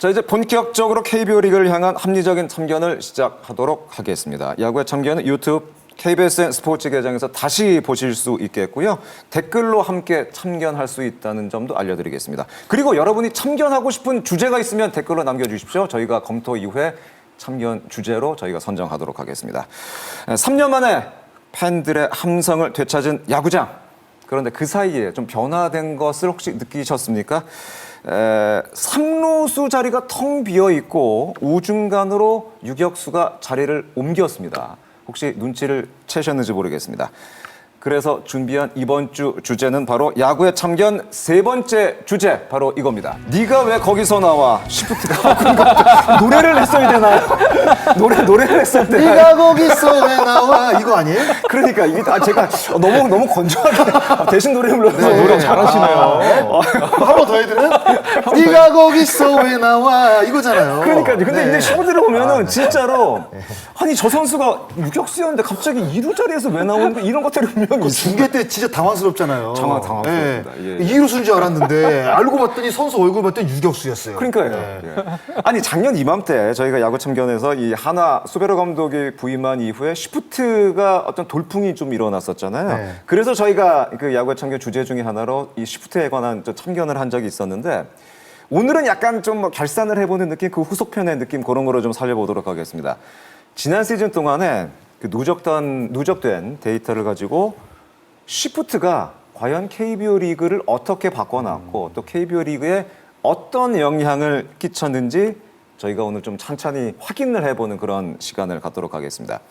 자, 이제 본격적으로 KBO 리그를 향한 합리적인 참견을 시작하도록 하겠습니다. 야구의 참견은 유튜브 KBSN 스포츠 계정에서 다시 보실 수 있겠고요. 댓글로 함께 참견할 수 있다는 점도 알려드리겠습니다. 그리고 여러분이 참견하고 싶은 주제가 있으면 댓글로 남겨주십시오. 저희가 검토 이후에 참견 주제로 저희가 선정하도록 하겠습니다. 3년 만에 팬들의 함성을 되찾은 야구장. 그런데 그 사이에 좀 변화된 것을 혹시 느끼셨습니까? 3루수 자리가 텅 비어 있고 우중간으로 유격수가 자리를 옮겼습니다. 혹시 눈치를 채셨는지 모르겠습니다. 그래서 준비한 이번 주 주제는 바로 야구의 참견 세 번째 주제, 바로 이겁니다. 네가 왜 거기서 나와? 시프트가 노래를 했어야 되나요? 노래를 했어야 되나요? 네가 거기서 왜 나와? 이거 아니에요? 그러니까 이게 제가 너무 건조하게 대신 노래 불러서 노래 잘하시네요. 한 번 더 해드려? 네가 거기서 왜 나와? 이거잖아요. 그러니까요. 근데 네. 이제 시구들을 보면은 진짜로 아니 저 선수가 유격수였는데 갑자기 2루 자리에서 왜 나오는데 이런 것들이 분명히 중계 때 진짜 당황스럽잖아요. 당황스럽습니다. 예. 이루수인 줄 알았는데 알고 봤더니 선수 얼굴 봤더니 유격수였어요. 그러니까요. 네. 예. 아니 작년 이맘때 저희가 야구 참견에서 이 한화 수베로 감독이 부임한 이후에 시프트가 어떤 돌풍이 좀 일어났었잖아요. 네. 그래서 저희가 그 야구 참견 주제 중에 하나로 이 시프트에 관한 참견을 한 적이 있었는데 오늘은 약간 좀 결산을 해보는 느낌, 그 후속편의 느낌 그런 거로 좀 살려보도록 하겠습니다. 지난 시즌 동안에 그 누적된 데이터를 가지고 시프트가 과연 KBO 리그를 어떻게 바꿔놨고 또 KBO 리그에 어떤 영향을 끼쳤는지 저희가 오늘 좀 찬찬히 확인을 해보는 그런 시간을 갖도록 하겠습니다.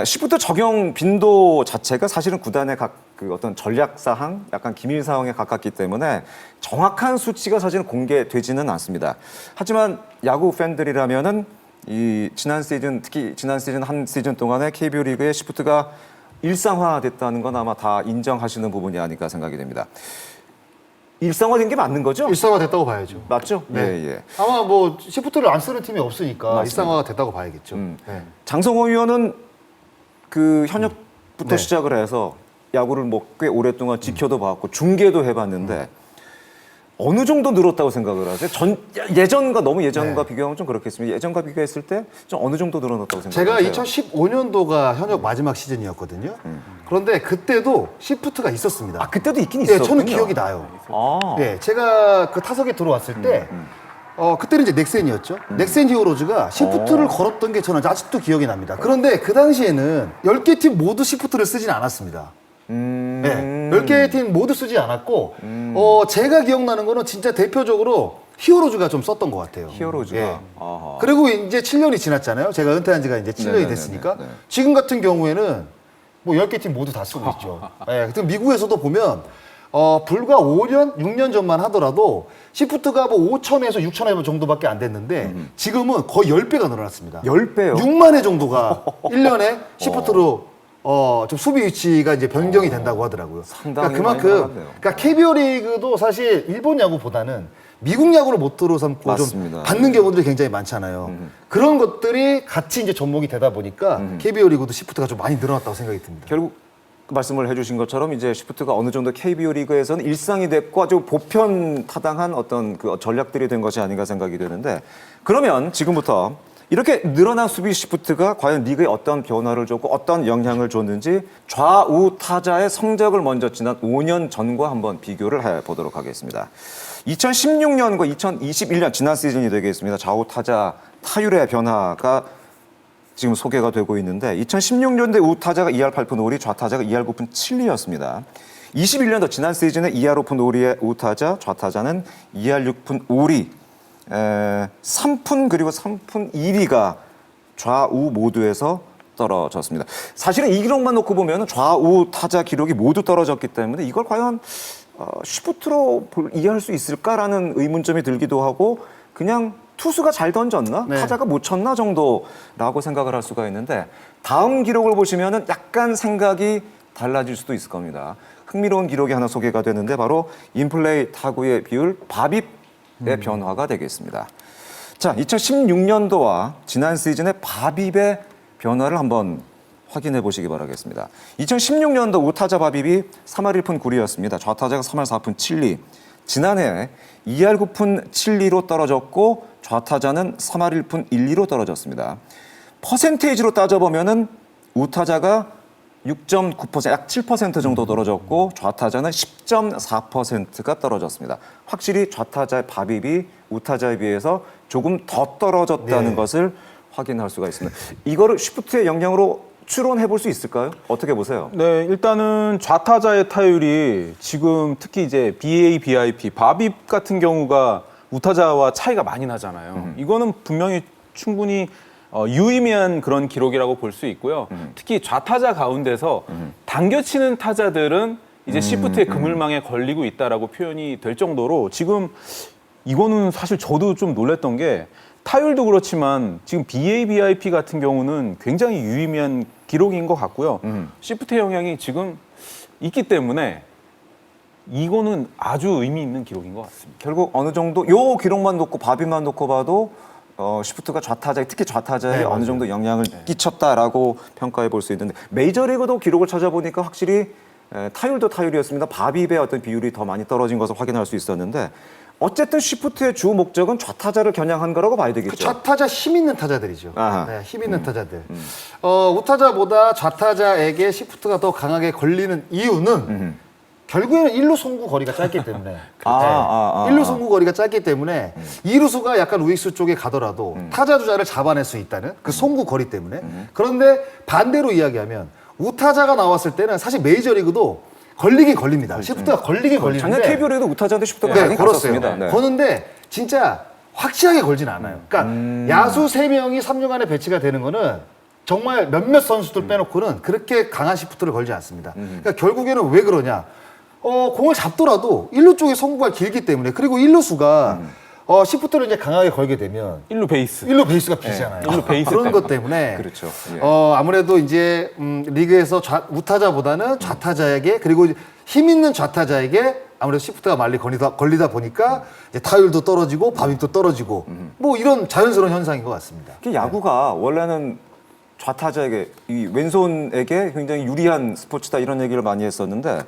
시프트 적용 빈도 자체가 사실은 구단의 그 어떤 전략 사항, 약간 기밀 사항에 가깝기 때문에 정확한 수치가 사실은 공개되지는 않습니다. 하지만 야구 팬들이라면은 이 지난 시즌, 특히 지난 시즌 한 시즌 동안에 KBO 리그의 시프트가 일상화됐다는 건 아마 다 인정하시는 부분이 아닐까 생각이 됩니다. 일상화된 게 맞는 거죠? 일상화 됐다고 봐야죠. 맞죠? 네. 예. 아마 뭐 시프트를 안 쓰는 팀이 없으니까 맞습니다. 일상화가 됐다고 봐야겠죠. 네. 장성호 의원은 그 현역부터 네. 시작을 해서 야구를 뭐 꽤 오랫동안 지켜도 봤고 중계도 해봤는데 어느 정도 늘었다고 생각을 하세요? 예전과 네. 비교하면 좀 그렇겠습니다. 예전과 비교했을 때 좀 어느 정도 늘어났다고 제가 생각하세요? 2015년도가 현역 마지막 시즌이었거든요. 그런데 그때도 시프트가 있었습니다. 아, 그때도 있긴 예, 있었군요. 저는 기억이 나요. 아, 예, 제가 그 타석에 들어왔을 때 그때는 이제 넥센이었죠. 넥센 히어로즈가 시프트를 걸었던 게 저는 아직도 기억이 납니다. 그런데 그 당시에는 10개 팀 모두 시프트를 쓰진 않았습니다. 네, 10개의 팀 모두 쓰지 않았고 제가 기억나는 거는 진짜 대표적으로 히어로즈가 좀 썼던 것 같아요. 히어로즈가. 예. 아하. 그리고 이제 7년이 지났잖아요. 제가 은퇴한 지가 이제 7년이 네네네네. 됐으니까 네. 지금 같은 경우에는 뭐 10개 팀 모두 다 쓰고 있죠. 예, 그리고 미국에서도 보면 불과 5년, 6년 전만 하더라도 시프트가 뭐 5천에서 6천여 회 정도밖에 안 됐는데 지금은 거의 10배가 늘어났습니다. 10배요? 6만 회 정도가 1년에 시프트로 좀 수비 위치가 이제 변경이 된다고 하더라고요. 상당히 그러니까 많이 그만큼 늘어났네요. 그러니까 KBO 리그도 사실 일본 야구보다는 미국 야구를 모토로 삼고 맞습니다. 좀 받는 경우들이 굉장히 많잖아요. 그런 것들이 같이 이제 접목이 되다 보니까 KBO 리그도 시프트가 좀 많이 늘어났다고 생각이 듭니다. 결국 그 말씀을 해주신 것처럼 이제 시프트가 어느 정도 KBO 리그에서는 일상이 됐고 아주 보편 타당한 어떤 그 전략들이 된 것이 아닌가 생각이 되는데 그러면 지금부터 이렇게 늘어난 수비 시프트가 과연 리그에 어떤 변화를 줬고 어떤 영향을 줬는지 좌우 타자의 성적을 먼저 지난 5년 전과 한번 비교를 해보도록 하겠습니다. 2016년과 2021년 지난 시즌이 되겠습니다. 좌우 타자 타율의 변화가 지금 소개가 되고 있는데 2016년도에 우타자가 2할 8푼 5리, 좌타자가 2할 9푼 7리였습니다. 21년도 지난 시즌에 2할 5푼 5리의 우타자, 좌타자는 2할 6푼 5리, 3푼 그리고 3푼 2리가 좌우 모두에서 떨어졌습니다. 사실은 이 기록만 놓고 보면 좌우 타자 기록이 모두 떨어졌기 때문에 이걸 과연 시프트로 이해할 수 있을까라는 의문점이 들기도 하고 그냥 투수가 잘 던졌나? 네. 타자가 못 쳤나? 정도라고 생각을 할 수가 있는데 다음 기록을 보시면은 약간 생각이 달라질 수도 있을 겁니다. 흥미로운 기록이 하나 소개가 되는데 바로 인플레이 타구의 비율 바빕의 변화가 되겠습니다. 자, 2016년도와 지난 시즌의 바빕의 변화를 한번 확인해 보시기 바라겠습니다. 2016년도 우타자 바빕이 3할 1푼 9리였습니다. 좌타자가 3할 4푼 7리, 지난해 2할 9푼 7리로 떨어졌고 좌타자는 3할 1푼 1리로 떨어졌습니다. 퍼센테이지로 따져보면은 우타자가 6.9%, 약 7% 정도 떨어졌고 좌타자는 10.4%가 떨어졌습니다. 확실히 좌타자의 밥입이 우타자에 비해서 조금 더 떨어졌다는 네. 것을 확인할 수가 있습니다. 이거를 쉬프트의 영향으로 추론해 볼 수 있을까요? 어떻게 보세요? 네, 일단은 좌타자의 타율이 지금 특히 이제 BA, BIP, 바빕 같은 경우가 우타자와 차이가 많이 나잖아요. 이거는 분명히 충분히 유의미한 그런 기록이라고 볼 수 있고요. 특히 좌타자 가운데서 당겨치는 타자들은 이제 시프트의 그물망에 걸리고 있다라고 표현이 될 정도로 지금 이거는 사실 저도 좀 놀랐던 게 타율도 그렇지만 지금 BA, BIP 같은 경우는 굉장히 유의미한 기록인 것 같고요. 시프트의 영향이 지금 있기 때문에 이거는 아주 의미 있는 기록인 것 같습니다. 결국 어느 정도 요 기록만 놓고 바비만 놓고 봐도 시프트가 좌타자에 특히 좌타자에 네, 어느 맞아요. 정도 영향을 끼쳤다라고 평가해 볼 수 있는데 메이저리그도 기록을 찾아보니까 확실히 타율도 타율이었습니다. 바빕의 어떤 비율이 더 많이 떨어진 것을 확인할 수 있었는데 어쨌든 시프트의 주 목적은 좌타자를 겨냥한 거라고 봐야 되겠죠. 그 좌타자 힘 있는 타자들이죠. 아하. 네, 힘 있는 타자들. 우타자보다 좌타자에게 시프트가 더 강하게 걸리는 이유는 결국에는 1루 송구 거리가 짧기 때문에. 아. 1루 송구 거리가 짧기 때문에 2루수가 약간 우익수 쪽에 가더라도 타자 주자를 잡아낼 수 있다는 그 송구 거리 때문에. 그런데 반대로 이야기하면 우타자가 나왔을 때는 사실 메이저리그도 걸리긴 걸립니다. 시프트가 걸리긴 걸리는데. 작년 KBO에도 우타자한테 시프트가 네, 많이 걸었어요. 갔었습니다. 네. 거는데 진짜 확실하게 걸진 않아요. 그러니까 야수 3명이 3루간에 배치가 되는 거는 정말 몇몇 선수들 빼놓고는 그렇게 강한 시프트를 걸지 않습니다. 그러니까 결국에는 왜 그러냐? 공을 잡더라도 1루 쪽에 송구가 길기 때문에 그리고 1루수가 시프트를 이제 강하게 걸게 되면 1루 베이스. 1루 베이스가 비잖아요. 1루 베이스 그런 때문에. 것 때문에 그렇죠. 예. 아무래도 이제 리그에서 우타자보다는 좌타자에게 그리고 힘 있는 좌타자에게 아무래도 시프트가 많이 걸리다 보니까 이제 타율도 떨어지고 바빕도 떨어지고 뭐 이런 자연스러운 현상인 것 같습니다. 그 야구가 원래는 좌타자에게 이 왼손에게 굉장히 유리한 스포츠다 이런 얘기를 많이 했었는데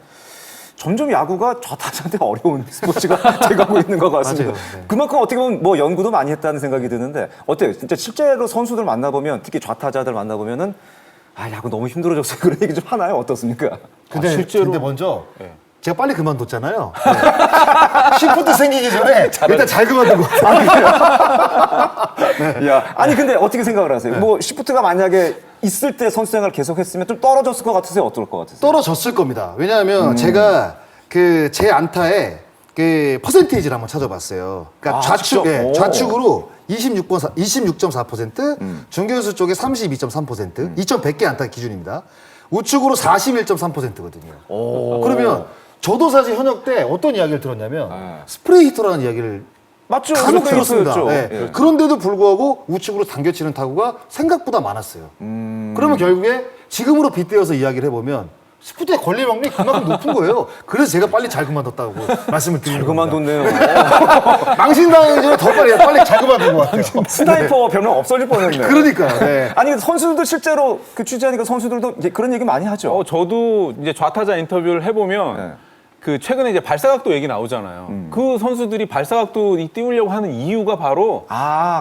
점점 야구가 좌타자한테 어려운 스포츠가 돼가고 있는 것 같습니다. 맞아요. 네. 그만큼 어떻게 보면 뭐 연구도 많이 했다는 생각이 드는데 어때요? 진짜 실제로 선수들 만나보면 특히 좌타자들 만나보면은 야구 너무 힘들어졌어요. 그런 얘기 좀 하나요? 어떻습니까? 근데 먼저 제가 빨리 그만뒀잖아요. 시프트 생기기 전에 일단 잘 그만둔 것 같아요. 아니 근데 어떻게 생각을 하세요? 뭐 시프트가 만약에 있을 때 선수 생활을 계속했으면 좀 떨어졌을 것 같으세요? 어떨 것 같으세요? 떨어졌을 겁니다. 왜냐하면 제가 그 제 안타에 그 퍼센테이지를 한번 찾아봤어요. 그러니까 좌측, 진짜? 오. 좌측으로 26.4%, 중견수 쪽에 32.3%, 2,100개 안타 기준입니다. 우측으로 41.3%거든요. 그러면 저도 사실 현역 때 어떤 이야기를 들었냐면 스프레이 히터라는 이야기를 맞죠. 간혹 들었습니다. 스프레이였죠. 네. 예. 그런데도 불구하고 우측으로 당겨치는 타구가 생각보다 많았어요. 그러면 결국에 지금으로 빗대어서 이야기를 해보면 스프트의 권리 확률이 그만큼 높은 거예요. 그래서 제가 빨리 잘 그만뒀다고 말씀을 드리는 겁니다. 그만뒀네요. 망신당하기 전에 더 빨리 잘 그만둔 것 같아요. 스나이퍼 별명 없어질 뻔했네. 그러니까요. 네. 아니 선수들도 실제로 그 취재하니까 선수들도 이제 그런 얘기 많이 하죠. 저도 이제 좌타자 인터뷰를 해보면 네. 그 최근에 이제 발사각도 얘기 나오잖아요. 그 선수들이 발사각도 띄우려고 하는 이유가 바로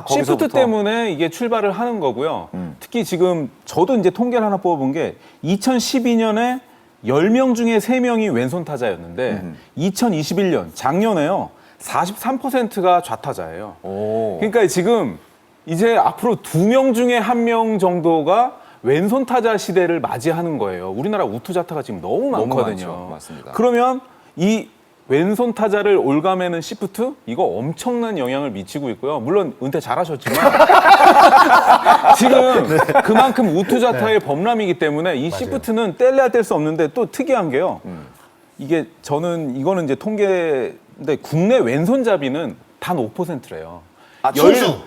시프트 거기서부터. 때문에 이게 출발을 하는 거고요. 특히 지금 저도 이제 통계를 하나 뽑아본 게 2012년에 10명 중에 3명이 왼손 타자였는데 2021년 작년에요. 43%가 좌타자예요. 오. 그러니까 지금 이제 앞으로 2명 중에 1명 정도가 왼손 타자 시대를 맞이하는 거예요. 우리나라 우투자타가 지금 너무 많거든요. 많죠. 맞습니다. 그러면 이 왼손 타자를 올가매는 시프트 이거 엄청난 영향을 미치고 있고요. 물론 은퇴 잘하셨지만 지금 그만큼 우투자타의 범람이기 때문에 이 시프트는 뗄래야 뗄 수 없는데 또 특이한 게요. 이게 이거는 이제 통계인데 국내 왼손잡이는 단 5%래요.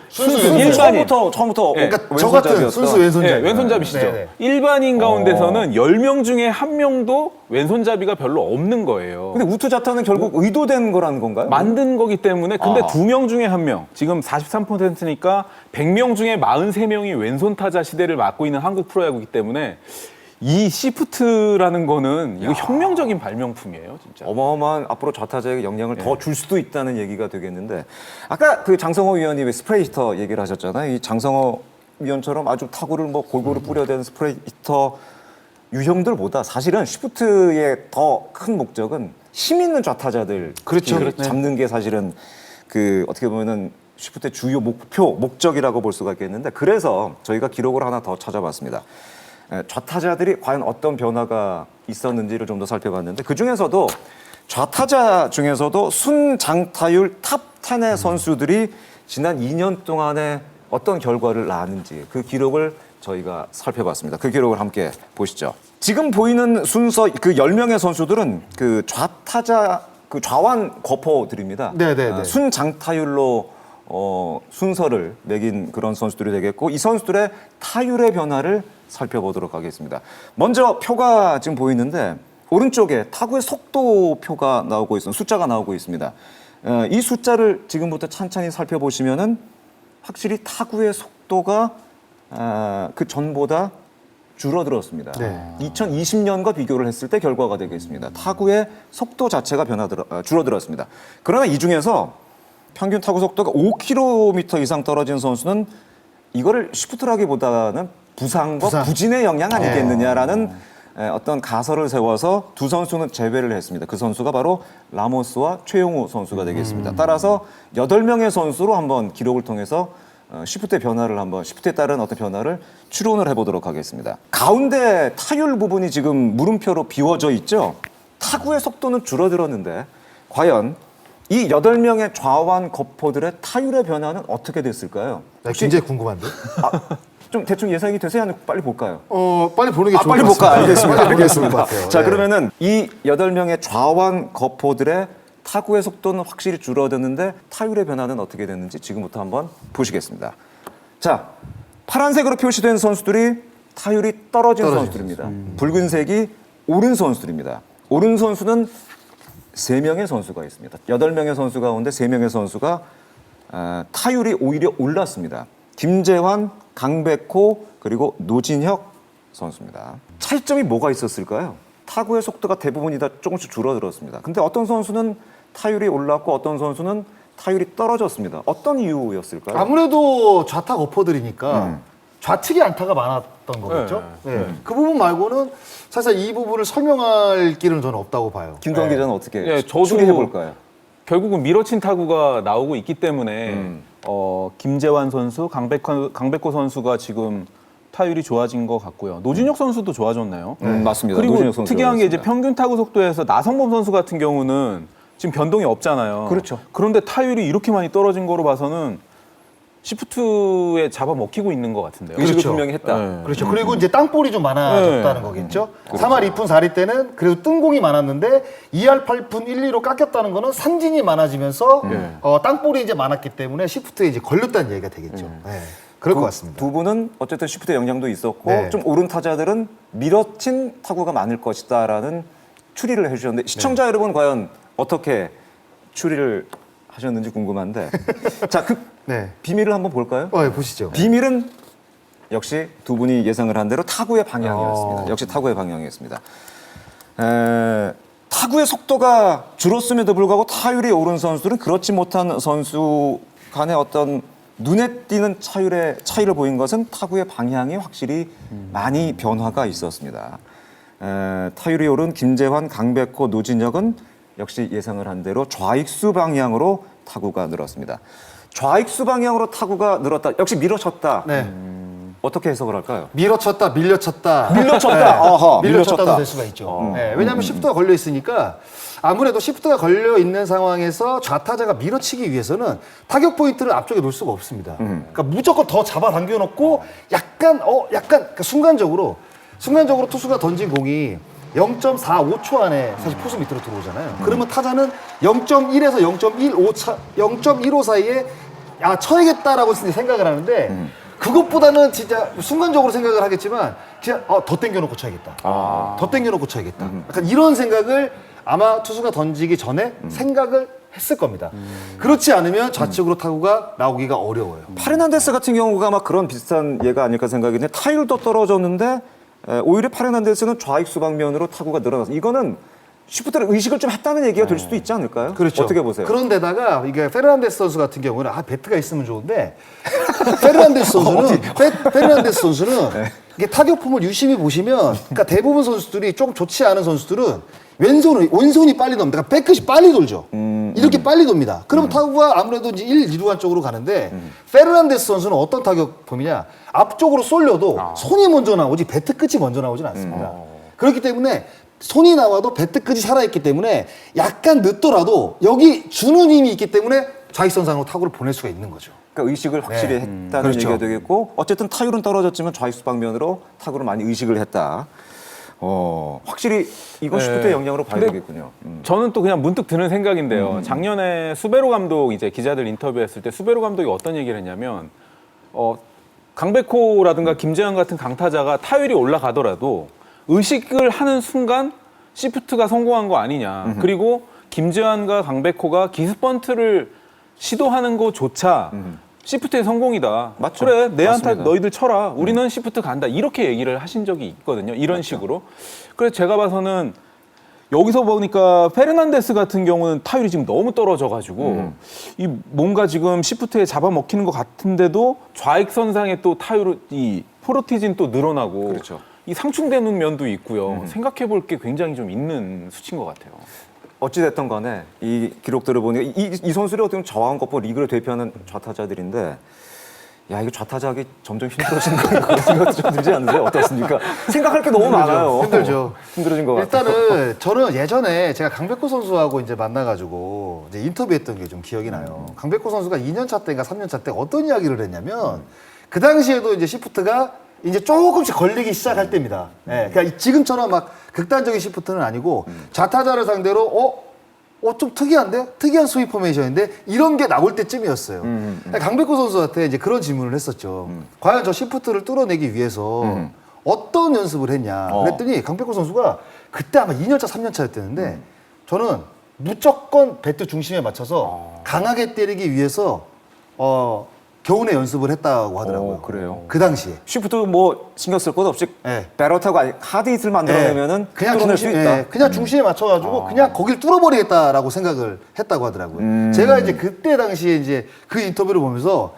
순수 일반인. 처음부터 예. 그러니까 저 같은 순수 왼손잡이. 네, 왼손잡이시죠. 네네. 일반인 가운데서는 10명 중에 1명도 왼손잡이가 별로 없는 거예요. 근데 우투자타는 결국 의도된 거라는 건가요? 만든 거기 때문에 근데 2명 중에 1명 지금 43%니까 100명 중에 43명이 왼손 타자 시대를 맞고 있는 한국 프로야구이기 때문에 이 시프트라는 거는 이거 혁명적인 발명품이에요, 진짜. 어마어마한 앞으로 좌타자에게 영향을 더 줄 수도 있다는 얘기가 되겠는데 아까 그 장성호 위원이 왜 스프레이 히터 얘기를 하셨잖아요. 이 장성호 위원처럼 아주 타구를 뭐 골고루 뿌려대는 스프레이 히터 유형들보다 사실은 시프트의 더 큰 목적은 힘 있는 좌타자들 그렇죠. 특히 네. 잡는 게 사실은 그 어떻게 보면은 시프트의 주요 목적이라고 볼 수가 있겠는데 그래서 저희가 기록을 하나 더 찾아봤습니다. 좌타자들이 과연 어떤 변화가 있었는지를 좀 더 살펴봤는데 그 중에서도 좌타자 중에서도 순장타율 탑 10의 선수들이 지난 2년 동안에 어떤 결과를 낳았는지 그 기록을 저희가 살펴봤습니다. 그 기록을 함께 보시죠. 지금 보이는 순서 그 10명의 선수들은 그 좌타자 그 좌완 거포들입니다. 네네네. 순장타율로 순서를 매긴 그런 선수들이 되겠고 이 선수들의 타율의 변화를 살펴보도록 하겠습니다. 먼저 표가 지금 보이는데 오른쪽에 타구의 속도 표가 나오고 있습니다. 숫자가 나오고 있습니다. 이 숫자를 지금부터 찬찬히 살펴보시면은 확실히 타구의 속도가 그 전보다 줄어들었습니다. 네. 2020년과 비교를 했을 때 결과가 되겠습니다. 타구의 속도 자체가 줄어들었습니다. 그러나 이 중에서 평균 타구 속도가 5km 이상 떨어진 선수는 이거를 시프트라기보다는 부상과 부진의 영향 아니겠느냐라는 어떤 가설을 세워서 두 선수는 제외를 했습니다. 그 선수가 바로 라모스와 최용우 선수가 되겠습니다. 따라서 8명의 선수로 한번 기록을 통해서 시프트의 변화를 시프트에 따른 어떤 변화를 추론을 해보도록 하겠습니다. 가운데 타율 부분이 지금 물음표로 비워져 있죠. 타구의 속도는 줄어들었는데 과연 이 8명의 좌완 거포들의 타율의 변화는 어떻게 됐을까요? 굉장히 궁금한데. 좀 대충 예상이 되세요? 아니면 빨리 볼까요? 빨리 보는 게 좋을 빨리 것 볼까? 같습니다. 알겠습니다. 빨리 보는 게 좋을 것 같아요. 자, 네. 그러면은 이 8명의 좌완 거포들의 타구의 속도는 확실히 줄어드는데 타율의 변화는 어떻게 됐는지 지금부터 한번 보시겠습니다. 자, 파란색으로 표시된 선수들이 타율이 떨어진 선수들입니다. 붉은색이 오른 선수들입니다. 오른 선수는 3명의 선수가 있습니다. 8명의 선수 가운데 3명의 선수가 타율이 오히려 올랐습니다. 김재환, 강백호, 그리고 노진혁 선수입니다. 차이점이 뭐가 있었을까요? 타구의 속도가 대부분이 다 조금씩 줄어들었습니다. 근데 어떤 선수는 타율이 올랐고 어떤 선수는 타율이 떨어졌습니다. 어떤 이유였을까요? 아무래도 좌타 거포들이니까 좌측에 안타가 많았던 거겠죠. 네. 그 부분 말고는 사실 이 부분을 설명할 길은 저는 없다고 봐요. 김도환 기자는 어떻게 네, 저도 추리해 볼까요? 결국은 밀어친 타구가 나오고 있기 때문에 김재환 선수, 강백호 선수가 지금 타율이 좋아진 것 같고요. 노진혁 선수도 좋아졌나요? 맞습니다. 그리고 노진혁 선수가 특이한 게 이제 그렇습니다. 평균 타구 속도에서 나성범 선수 같은 경우는 지금 변동이 없잖아요. 그렇죠. 그런데 타율이 이렇게 많이 떨어진 거로 봐서는 시프트에 잡아먹히고 있는 것 같은데요. 의식을 그렇죠. 분명히 했다. 네. 그렇죠. 그리고 이제 땅볼이 좀 많아졌다는 거겠죠. 3할 2푼 4리 때는 그래도 뜬공이 많았는데 2할 8푼 1, 2로 깎였다는 거는 산진이 많아지면서 땅볼이 이제 많았기 때문에 시프트에 이제 걸렸다는 얘기가 되겠죠. 네. 그럴 것 같습니다. 두 분은 어쨌든 시프트의 영향도 있었고 네. 좀 오른 타자들은 밀어친 타구가 많을 것이다라는 추리를 해주셨는데 시청자 여러분 과연 어떻게 추리를 하셨는지 궁금한데 자, 그 네. 비밀을 한번 볼까요? 네, 보시죠. 비밀은 역시 두 분이 예상을 한 대로 타구의 방향이었습니다. 역시 타구의 방향이었습니다. 타구의 속도가 줄었음에도 불구하고 타율이 오른 선수들은 그렇지 못한 선수 간의 어떤 눈에 띄는 차이를 보인 것은 타구의 방향이 확실히 많이 변화가 있었습니다. 타율이 오른 김재환, 강백호, 노진혁은 역시 예상을 한 대로 좌익수 방향으로 타구가 늘었습니다. 좌익수 방향으로 타구가 늘었다. 역시 밀어쳤다. 네. 어떻게 해석을 할까요? 밀어쳤다, 밀려쳤다. 밀려쳤다. 어허, 밀려쳤다도 밀려쳤다. 될 수가 있죠. 네, 왜냐하면 시프트가 걸려 있으니까 아무래도 시프트가 걸려 있는 상황에서 좌타자가 밀어치기 위해서는 타격 포인트를 앞쪽에 놓을 수가 없습니다. 그러니까 무조건 더 잡아당겨 놓고 약간 그러니까 순간적으로 투수가 던진 공이 0.45초 안에 사실 포수 밑으로 들어오잖아요. 그러면 타자는 0.1에서 0.15 사이에 쳐야겠다라고 생각을 하는데 그것보다는 진짜 순간적으로 생각을 하겠지만 그냥 더 당겨놓고 쳐야겠다. 더 당겨놓고 쳐야겠다. 약간 이런 생각을 아마 투수가 던지기 전에 생각을 했을 겁니다. 그렇지 않으면 좌측으로 타구가 나오기가 어려워요. 파르난데스 같은 경우가 아마 그런 비슷한 예가 아닐까 생각이 드는데 타율도 떨어졌는데 오히려 페르난데스는 좌익수 방면으로 타구가 늘어나서 이거는 시프트를 의식을 좀 했다는 얘기가 될 수도 있지 않을까요? 그렇죠. 어떻게 보세요? 그런데다가 이게 페르난데스 선수 같은 경우는 배트가 있으면 좋은데 페르난데스 선수는 페르난데스 선수는 이게 타격폼을 유심히 보시면 그러니까 대부분 선수들이 좀 좋지 않은 선수들은 왼손이 빨리 돕니다. 그러니까 백끝이 빨리 돌죠. 이렇게 빨리 돕니다. 그럼 타구가 아무래도 이제 1, 2루간 쪽으로 가는데 페르난데스 선수는 어떤 타격폼이냐? 앞쪽으로 쏠려도 손이 먼저 나오지 배트 끝이 먼저 나오진 않습니다. 그렇기 때문에 손이 나와도 배트 끝이 살아있기 때문에 약간 늦더라도 여기 주는 힘이 있기 때문에 좌익선상으로 타구를 보낼 수가 있는 거죠. 그러니까 의식을 확실히 했다는 그렇죠. 얘기가 되겠고 어쨌든 타율은 떨어졌지만 좌익수 방면으로 타구를 많이 의식을 했다. 확실히 이건 시프트의 영향으로 봐야 근데 되겠군요. 저는 또 그냥 문득 드는 생각인데요. 작년에 수베로 감독 이제 기자들 인터뷰했을 때 수베로 감독이 어떤 얘기를 했냐면 강백호라든가 김재환 같은 강타자가 타율이 올라가더라도 의식을 하는 순간 시프트가 성공한 거 아니냐. 그리고 김재환과 강백호가 기습번트를 시도하는 것조차 시프트의 성공이다. 맞죠. 그래, 내 안타 맞습니다. 너희들 쳐라. 우리는 시프트 간다. 이렇게 얘기를 하신 적이 있거든요. 이런 식으로. 그래서 제가 봐서는 여기서 보니까 페르난데스 같은 경우는 타율이 지금 너무 떨어져가지고 이 뭔가 지금 시프트에 잡아먹히는 것 같은데도 좌익선상에 또 타율이 이 포르티진 또 늘어나고 그렇죠. 이 상충되는 면도 있고요. 생각해 볼 게 굉장히 좀 있는 수치인 것 같아요. 어찌됐든 간에 이 기록들을 보니 이 선수들이 어떻게 보면 저하원 걷고 리그를 대표하는 좌타자들인데 야 이거 좌타자하기 점점 힘들어지는 거 그런 생각도 좀 들지 않으세요? 어떻습니까? 생각할 게 너무 많아요. 힘들죠. 힘들어진 것 같아요. 일단은 저는 예전에 제가 강백호 선수하고 이제 만나가지고 이제 인터뷰했던 게 좀 기억이 나요. 강백호 선수가 2년차 때인가 3년차 때 어떤 이야기를 했냐면 그 당시에도 이제 시프트가 이제 조금씩 걸리기 시작할 때입니다. 예, 그러니까 지금처럼 막 극단적인 시프트는 아니고 좌타자를 상대로 좀 특이한데? 특이한 스윙 포메이션인데 이런 게 나올 때쯤이었어요. 강백호 선수한테 이제 그런 질문을 했었죠. 과연 저 시프트를 뚫어내기 위해서 어떤 연습을 했냐. 그랬더니 강백호 선수가 그때 아마 2년차, 3년차였대는데 저는 무조건 배트 중심에 맞춰서 강하게 때리기 위해서 겨우내 연습을 했다고 하더라고요. 그래요. 그 당시에. 시프트 뭐 신경 쓸 것 없이 네. 배럿하고 하드 hit을 만들어내면은 그냥 뚫어낼 수 있다. 그냥 중심에 맞춰가지고 그냥 거길 뚫어버리겠다라고 생각을 했다고 하더라고요. 제가 이제 그때 당시에 이제 그 인터뷰를 보면서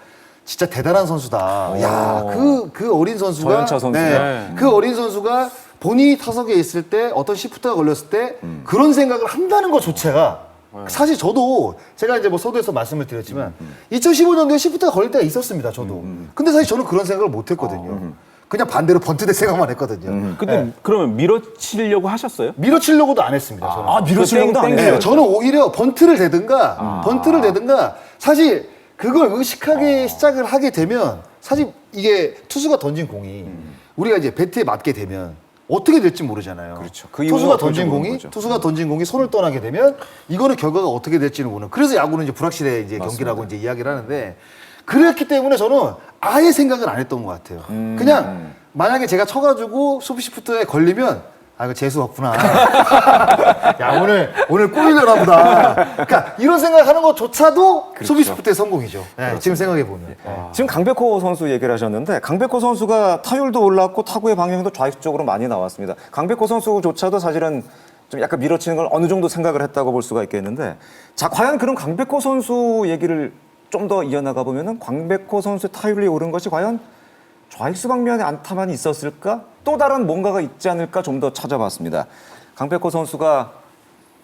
진짜 대단한 선수다. 야, 그 어린 선수가 저연차 선수가. 그 어린 선수가 본인이 타석에 있을 때 어떤 시프트가 걸렸을 때 그런 생각을 한다는 것 자체가 사실 저도 제가 이제 뭐 서두에서 말씀을 드렸지만 2015년도에 시프트가 걸릴 때가 있었습니다. 저도. 근데 사실 저는 그런 생각을 못 했거든요. 그냥 반대로 번트될 생각만 했거든요. 근데 그러면 밀어치려고 하셨어요? 밀어치려고도 안 했습니다. 저는. 밀어치려고도 안 해요. 네, 저는 오히려 번트를 대든가 사실 그걸 의식하게 시작을 하게 되면 사실 이게 투수가 던진 공이 우리가 이제 배트에 맞게 되면 어떻게 될지 모르잖아요. 그렇죠. 그 이후는 어떨지 모르는 거죠. 투수가 던진 공이 손을 떠나게 되면 이거는 결과가 어떻게 될지는 모르는. 그래서 야구는 이제 불확실해 이제 경기라고 이제 이야기를 하는데 그랬기 때문에 저는 아예 생각을 안 했던 것 같아요. 그냥 만약에 제가 쳐가지고 수비시프트에 걸리면 이거 재수 없구나. 야 오늘 꼬이려나 보다. 그러니까 이런 생각하는 것조차도 수비시프트의 성공이죠. 네, 지금 생각해 보면. 지금 강백호 선수 얘기를 하셨는데 강백호 선수가 타율도 올랐고 타구의 방향도 좌익 쪽으로 많이 나왔습니다. 강백호 선수조차도 사실은 좀 약간 밀어치는 걸 어느 정도 생각을 했다고 볼 수가 있겠는데 자 과연 그럼 강백호 선수 얘기를 좀 더 이어나가 보면은 강백호 선수 타율이 오른 것이 과연 좌익수 방면에 안타만 있었을까? 또 다른 뭔가가 있지 않을까 좀 더 찾아봤습니다. 강백호 선수가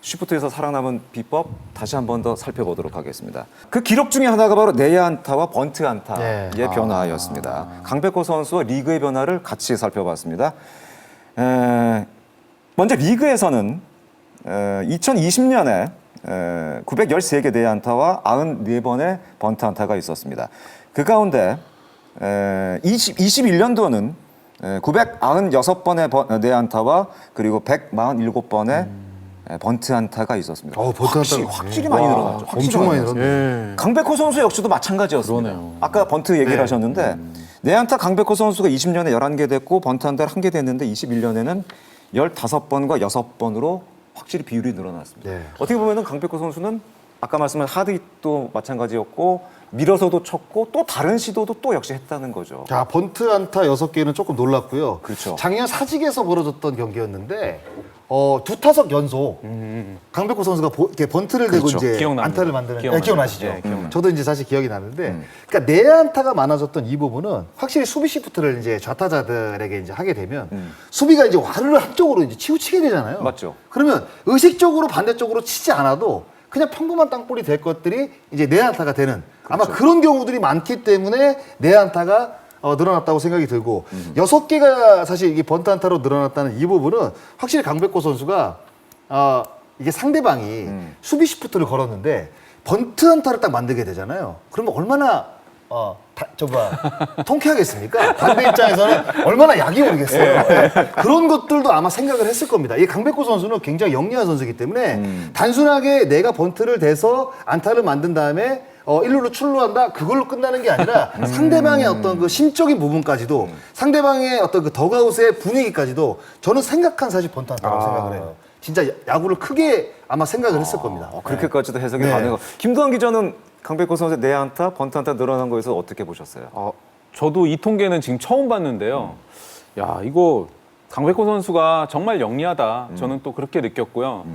쉬프트에서 살아남은 비법 다시 한 번 더 살펴보도록 하겠습니다. 그 기록 중에 하나가 바로 내야 안타와 번트 안타의 변화였습니다. 강백호 선수와 리그의 변화를 같이 살펴봤습니다. 먼저 리그에서는 2020년에 913개 내야 안타와 94번의 번트 안타가 있었습니다. 그 가운데 21년도는 996번의 내야 안타와 그리고 147번의 번트 안타가 있었습니다. 번트 안타가 확실히 많이 늘어났죠. 엄청 많이 늘었네요. 강백호 선수 역시도 마찬가지였습니다. 그러네요. 아까 번트 얘기를 하셨는데 내야 안타 강백호 선수가 20년에 11개 됐고 번트 안타를 1개 됐는데 21년에는 15번과 6번으로 확실히 비율이 늘어났습니다. 네. 어떻게 보면은 강백호 선수는 아까 말씀한 하드hit도 마찬가지였고 밀어서도 쳤고 또 다른 시도도 또 역시 했다는 거죠. 자, 번트 안타 6개는 조금 놀랐고요. 그렇죠. 작년 사직에서 벌어졌던 경기였는데 두 타석 연속 강백호 선수가 이렇게 번트를 대고 그렇죠. 이제 기억납니다. 안타를 만드는 기억나요. 기억나시죠? 네, 기억나요. 저도 이제 사실 기억이 나는데 그러니까 내안타가 많아졌던 이 부분은 확실히 수비 시프트를 이제 좌타자들에게 이제 하게 되면 수비가 이제 와르르 한쪽으로 이제 치우치게 되잖아요. 맞죠. 그러면 의식적으로 반대쪽으로 치지 않아도 그냥 평범한 땅볼이 될 것들이 이제 내안타가 되는 아마 그런 경우들이 많기 때문에 내안타가 늘어났다고 생각이 들고 6개가 사실 이게 번트 안타로 늘어났다는 이 부분은 확실히 강백호 선수가 이게 상대방이 수비 시프트를 걸었는데 번트 안타를 딱 만들게 되잖아요. 그러면 얼마나 통쾌하겠습니까? 반대 입장에서는 얼마나 약이 오르겠어요. 네. 그런 것들도 아마 생각을 했을 겁니다. 이 강백호 선수는 굉장히 영리한 선수이기 때문에 단순하게 내가 번트를 대서 안타를 만든 다음에 1루로 출루한다 그걸로 끝나는 게 아니라 상대방의 어떤 그 심적인 부분까지도 상대방의 어떤 그 덕아웃의 분위기까지도 저는 생각한 사실 번트 안타라고 생각을 해요. 진짜 야구를 크게 아마 생각을 했을 겁니다. 그렇게까지도 해석이 네. 가능하고. 김도환 기자는 강백호 선수의 내안타, 번트 안타 늘어난 거에서 어떻게 보셨어요? 저도 이 통계는 지금 처음 봤는데요. 야, 이거 강백호 선수가 정말 영리하다. 저는 또 그렇게 느꼈고요.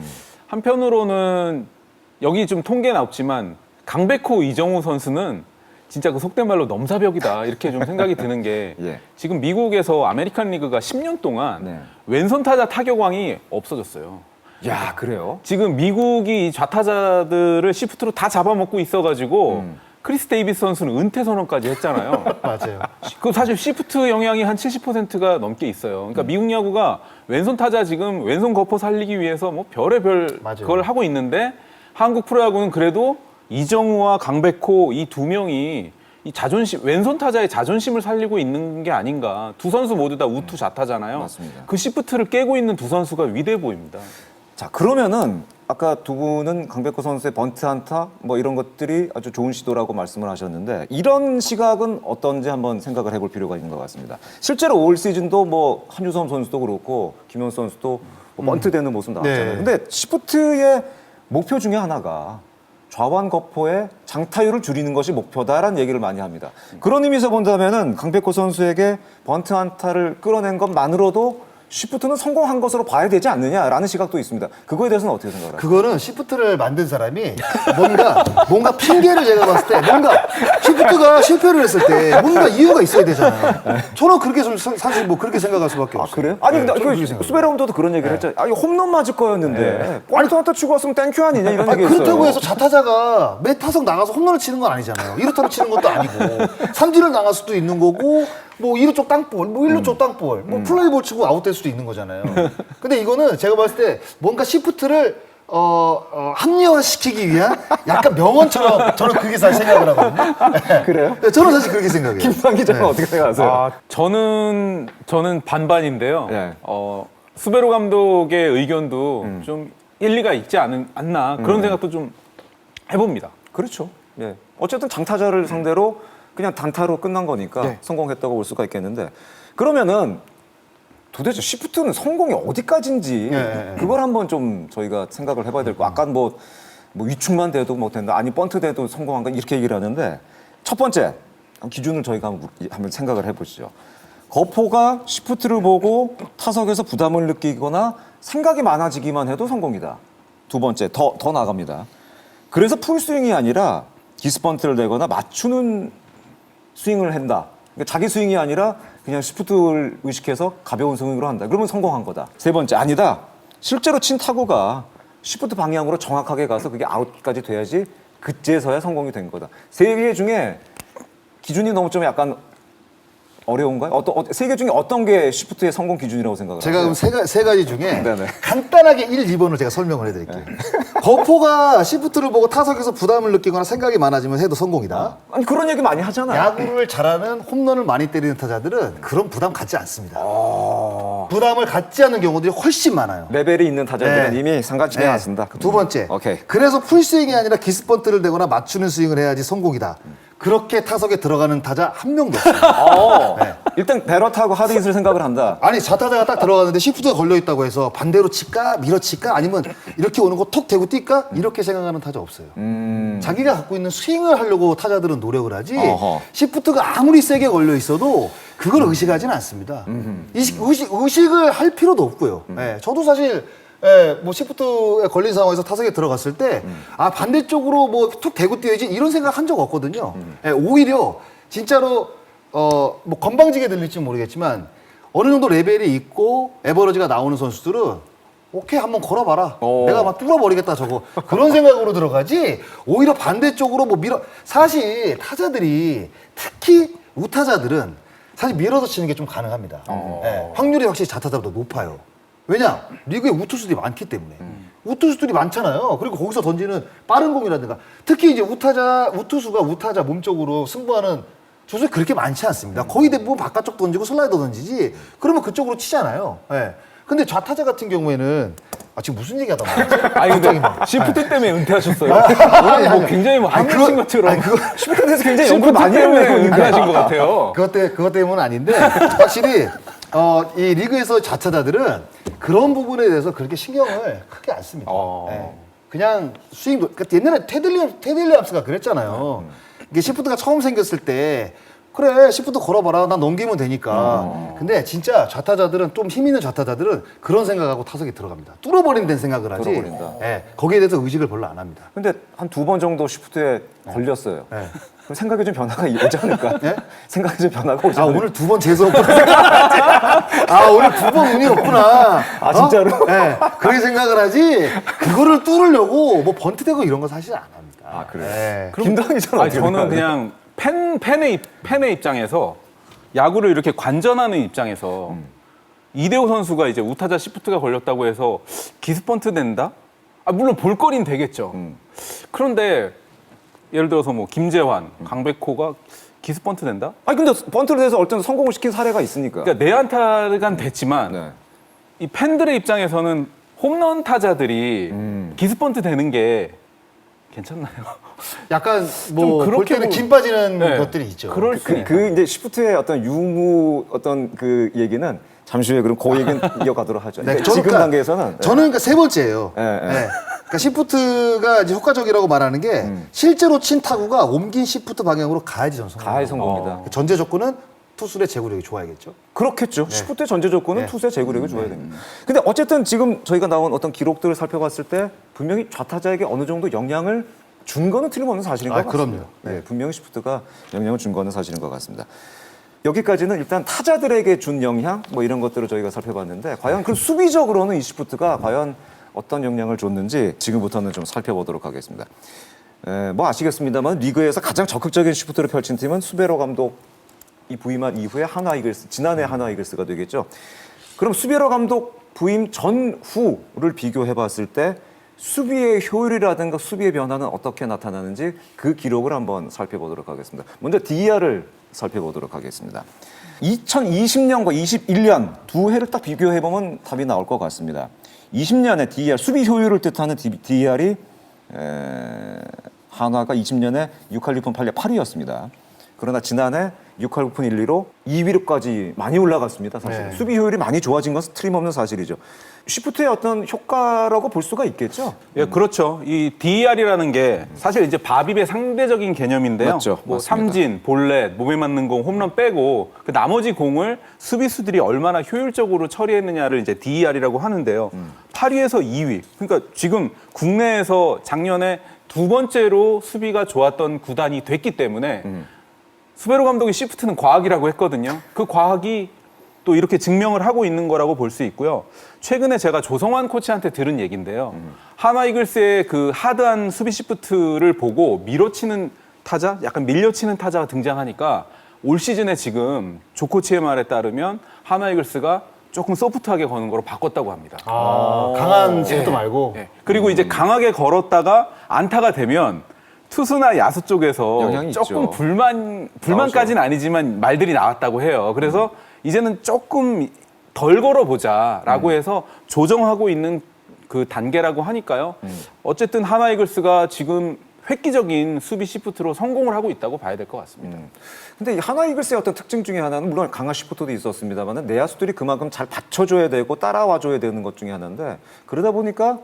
한편으로는 여기 좀 통계는 없지만 강백호 이정우 선수는 진짜 그 속된 말로 넘사벽이다 이렇게 좀 생각이 드는 게 예. 지금 미국에서 아메리칸 리그가 10년 동안 네. 왼손 타자 타격왕이 없어졌어요. 야, 그래요? 지금 미국이 좌타자들을 시프트로 다 잡아먹고 있어가지고 크리스 데이비스 선수는 은퇴 선언까지 했잖아요. 맞아요. 그 사실 시프트 영향이 한 70%가 넘게 있어요. 그러니까 미국 야구가 왼손 타자 지금 왼손 거포 살리기 위해서 뭐 별의별 맞아요. 그걸 하고 있는데 한국 프로야구는 그래도 이정우와 강백호 이 두 명이 이 자존심 왼손 타자의 자존심을 살리고 있는 게 아닌가. 두 선수 모두 다 우투 좌타잖아요. 맞습니다. 그 시프트를 깨고 있는 두 선수가 위대해 보입니다. 자, 그러면은 아까 두 분은 강백호 선수의 번트 안타 뭐 이런 것들이 아주 좋은 시도라고 말씀을 하셨는데 이런 시각은 어떤지 한번 생각을 해볼 필요가 있는 것 같습니다. 실제로 올 시즌도 뭐 한유섬 선수도 그렇고 김현 선수도 뭐 번트 되는 모습 나왔잖아요. 네. 근데 시프트의 목표 중에 하나가 좌완 거포의 장타율을 줄이는 것이 목표다라는 얘기를 많이 합니다. 그런 의미에서 본다면은 강백호 선수에게 번트 안타를 끌어낸 것만으로도 시프트는 성공한 것으로 봐야 되지 않느냐라는 시각도 있습니다. 그거에 대해서는 어떻게 생각하세요? 그거는 시프트를 만든 사람이 뭔가 핑계를 제가 봤을 때 뭔가 시프트가 실패를 했을 때 뭔가 이유가 있어야 되잖아요. 저는 그렇게 좀 사실 뭐 그렇게 생각할 수밖에 없어요. 그래요? 아니 근데 저는 그렇게 생각해요. 수베라운드도 그런 얘기를 했잖아요. 아니 홈런 맞을 거였는데 번트 안타 치고 왔으면 땡큐 아니냐 이런 아니, 얘기했어요. 그렇다고 해서 자타자가 매 타석 나가서 홈런을 치는 건 아니잖아요. 1루타로 치는 것도 아니고 삼진을 나갈 수도 있는 거고 뭐 2루 쪽 땅볼, 뭐 1루 쪽 땅볼, 뭐 플라이볼 치고 아웃될 수도 있는 거잖아요. 근데 이거는 제가 봤을 때 뭔가 시프트를 합리화시키기 위한 약간 명언처럼 저는 그렇게 사실 생각을 하거든요. 그래요? 네, 저는 사실 그렇게 생각해요. 김상 기자는 어떻게 생각하세요? 저는 반반인데요. 예. 수베로 감독의 의견도 좀 일리가 있지 않나 그런 생각도 좀 해봅니다. 그렇죠. 예. 어쨌든 장타자를 상대로 그냥 단타로 끝난 거니까 네. 성공했다고 볼 수가 있겠는데 그러면은 도대체 시프트는 성공이 어디까지인지 그걸 한번 좀 저희가 생각을 해봐야 될 거. 아까 뭐 위축만 돼도 못 된다. 아니 번트 돼도 성공한다 이렇게 얘기를 하는데 첫 번째 기준을 저희가 한번 생각을 해보시죠. 거포가 시프트를 보고 타석에서 부담을 느끼거나 생각이 많아지기만 해도 성공이다. 두 번째 더 나갑니다. 그래서 풀스윙이 아니라 디스번트를 내거나 맞추는 스윙을 한다. 그러니까 자기 스윙이 아니라 그냥 시프트를 의식해서 가벼운 스윙으로 한다. 그러면 성공한 거다. 세 번째, 아니다. 실제로 친 타구가 시프트 방향으로 정확하게 가서 그게 아웃까지 돼야지 그제서야 성공이 된 거다. 세 개 중에 기준이 너무 좀 약간 어려운가요? 세 개 중에 어떤 게 시프트의 성공 기준이라고 생각을 제가 하세요? 그럼 세 가지 중에 네네. 간단하게 1, 2번을 제가 설명을 해드릴게요. 거포가 시프트를 보고 타석에서 부담을 느끼거나 생각이 많아지면 해도 성공이다. 아니 그런 얘기 많이 하잖아요. 야구를 잘하는 홈런을 많이 때리는 타자들은 그런 부담 갖지 않습니다. 부담을 갖지 않는 경우들이 훨씬 많아요. 레벨이 있는 타자들은 네. 이미 상관치게 않습니다. 두 번째, 오케이. 그래서 풀스윙이 아니라 기스번트를 내거나 맞추는 스윙을 해야지 성공이다. 그렇게 타석에 들어가는 타자 한 명도 없어요. 네. 일단 배럿하고 하드잇을 생각을 한다. 아니 좌타자가 딱 들어가는데 시프트가 걸려있다고 해서 반대로 칠까 밀어칠까 아니면 이렇게 오는 거 톡 대고 뛸까 이렇게 생각하는 타자 없어요. 자기가 갖고 있는 스윙을 하려고 타자들은 노력을 하지 어허. 시프트가 아무리 세게 걸려 있어도 그걸 의식하지는 않습니다. 의식을 할 필요도 없고요. 예, 저도 사실 뭐 시프트에 걸린 상황에서 타석에 들어갔을 때 아 반대쪽으로 뭐 툭 대고 뛰어야지 이런 생각 한 적 없거든요. 예, 오히려 진짜로 뭐 건방지게 들릴지 모르겠지만 어느 정도 레벨이 있고 에버러지가 나오는 선수들은 오케이 한번 걸어봐라. 내가 막 뚫어버리겠다 저거. 그런 생각으로 들어가지 오히려 반대쪽으로 뭐 사실 타자들이 특히 우타자들은 사실 밀어서 치는 게 좀 가능합니다. 예, 확률이 확실히 자타자보다 높아요. 왜냐? 리그에 우투수들이 많기 때문에. 우투수들이 많잖아요. 그리고 거기서 던지는 빠른 공이라든가 특히 이제 우투수가 우타자 몸쪽으로 승부하는 조수가 그렇게 많지 않습니다. 거의 대부분 바깥쪽 던지고 슬라이더 던지지 그러면 그쪽으로 치잖아요. 예. 근데 좌타자 같은 경우에는 지금 무슨 얘기 하다 말이지? 아니 근데 시프트 때문에 은퇴하셨어요. 오늘 뭐 굉장히 뭐 한국인 것처럼 시프트에 대해서 굉장히 시프트 연구 많이 때문에 했네요. 은퇴하신 것 같아요. 그것 때문은 아닌데 확실히 이 리그에서 좌타자들은 그런 부분에 대해서 그렇게 신경을 크게 안 씁니다. 예. 그냥 스윙도 그러니까 옛날에 테드 윌리엄스가 그랬잖아요. 이게 시프트가 처음 생겼을 때 그래 시프트 걸어봐라 난 넘기면 되니까. 근데 진짜 좌타자들은 좀 힘 있는 좌타자들은 그런 생각하고 타석에 들어갑니다. 뚫어버린 된 생각을 하지. 뚫어버린다. 예, 거기에 대해서 의식을 별로 안 합니다. 근데 한 2번 정도 시프트에 걸렸어요. 네. 그럼 생각에 좀 변화가 오지 않을까? 네? 생각에 좀 변화가 오지 아 않을까? 오늘 2번 재수없구나. 아 오늘 2번 운이 없구나. 아, 진짜로? 네, 그렇게 생각을 하지. 그거를 뚫으려고 뭐 번트대고 이런 거 사실 안 합니다. 아, 그래요? 네. 김도환 기자는 아니, 어떻게 저는 생각해요? 그냥 팬의 입장에서 야구를 이렇게 관전하는 입장에서 이대호 선수가 이제 우타자 시프트가 걸렸다고 해서 기스펀트 된다? 아, 물론 볼거리는 되겠죠. 그런데 예를 들어서 뭐 김재환, 강백호가 기스펀트 된다? 아니 근데 번트를 해서 어떤 성공을 시킨 사례가 있으니까. 그러니까 내안타가 됐지만 네. 이 팬들의 입장에서는 홈런 타자들이 기스펀트 되는 게 괜찮나요? 약간 좀 뭐 볼 그렇게 때는 뭐- 김 빠지는 네. 것들이 있죠. 그럴 수 그 이제 시프트의 어떤 유무 어떤 그 얘기는 잠시 후에 그럼 그 얘기는 이어가도록 하죠. 네, 그러니까 저는 지금 그러니까 단계에서는 저는 그러니까 세 번째예요. 네, 네. 네. 그러니까 시프트가 이제 효과적이라고 말하는 게 실제로 친 타구가 옮긴 시프트 방향으로 가야지 전성. 가해 성공이다. 전제 조건은 투수의 제구력이 좋아야겠죠. 그렇겠죠. 시프트의 전제 조건은 네. 투수의 제구력이 좋아야 됩니다. 근데 어쨌든 지금 저희가 나온 어떤 기록들을 살펴봤을 때 분명히 좌타자에게 어느 정도 영향을 준 거는 틀림없는 사실인 것 아, 같습니다. 그럼요. 네, 분명히 시프트가 영향을 준 거는 사실인 것 같습니다. 여기까지는 일단 타자들에게 준 영향 뭐 이런 것들을 저희가 살펴봤는데 과연 그 수비적으로는 이 시프트가 과연 어떤 영향을 줬는지 지금부터는 좀 살펴보도록 하겠습니다. 뭐 아시겠습니다만 리그에서 가장 적극적인 시프트를 펼친 팀은 수베로 감독 이 부임한 이후에 하나 이글스, 지난해 하나 이글스가 되겠죠. 그럼 수베로 감독 부임 전후를 비교해 봤을 때 수비의 효율이라든가 수비의 변화는 어떻게 나타나는지 그 기록을 한번 살펴보도록 하겠습니다. 먼저 DER을 살펴보도록 하겠습니다. 2020년과 21년 두 해를 딱 비교해 보면 답이 나올 것 같습니다. 20년에 DER, 수비 효율을 뜻하는 DER이 한화가 20년에 6할 6푼 8리 8위였습니다. 그러나 지난해 6할 9푼 1리로 2위로까지 많이 올라갔습니다. 사실 네. 수비 효율이 많이 좋아진 것은 틀림없는 사실이죠. 시프트의 어떤 효과라고 볼 수가 있겠죠. 예, 그렇죠. 이 DER이라는 게 사실 이제 바빕의 상대적인 개념인데요. 맞죠. 뭐 맞습니다. 삼진, 볼넷, 몸에 맞는 공, 홈런 빼고 그 나머지 공을 수비수들이 얼마나 효율적으로 처리했느냐를 이제 DER이라고 하는데요. 8위에서 2위. 그러니까 지금 국내에서 작년에 두 번째로 수비가 좋았던 구단이 됐기 때문에 수베로 감독이 시프트는 과학이라고 했거든요. 그 과학이 또 이렇게 증명을 하고 있는 거라고 볼 수 있고요. 최근에 제가 조성환 코치한테 들은 얘기인데요. 하나 이글스의 그 하드한 수비 시프트를 보고 밀어치는 타자, 약간 밀려치는 타자가 등장하니까 올 시즌에 지금 조 코치의 말에 따르면 하나 이글스가 조금 소프트하게 거는 거로 바꿨다고 합니다. 강한 시프트 말고. 예. 그리고 이제 강하게 걸었다가 안타가 되면 투수나 야수 쪽에서 영향이 조금 있죠. 불만까지는 아니지만 말들이 나왔다고 해요. 그래서 이제는 조금 덜 걸어보자라고 해서 조정하고 있는 그 단계라고 하니까요. 어쨌든 하나 이글스가 지금 획기적인 수비 시프트로 성공을 하고 있다고 봐야 될 것 같습니다. 근데 이 하나 이글스의 어떤 특징 중에 하나는 물론 강한 시프트도 있었습니다만 내야수들이 그만큼 잘 받쳐줘야 되고 따라와줘야 되는 것 중에 하나인데 그러다 보니까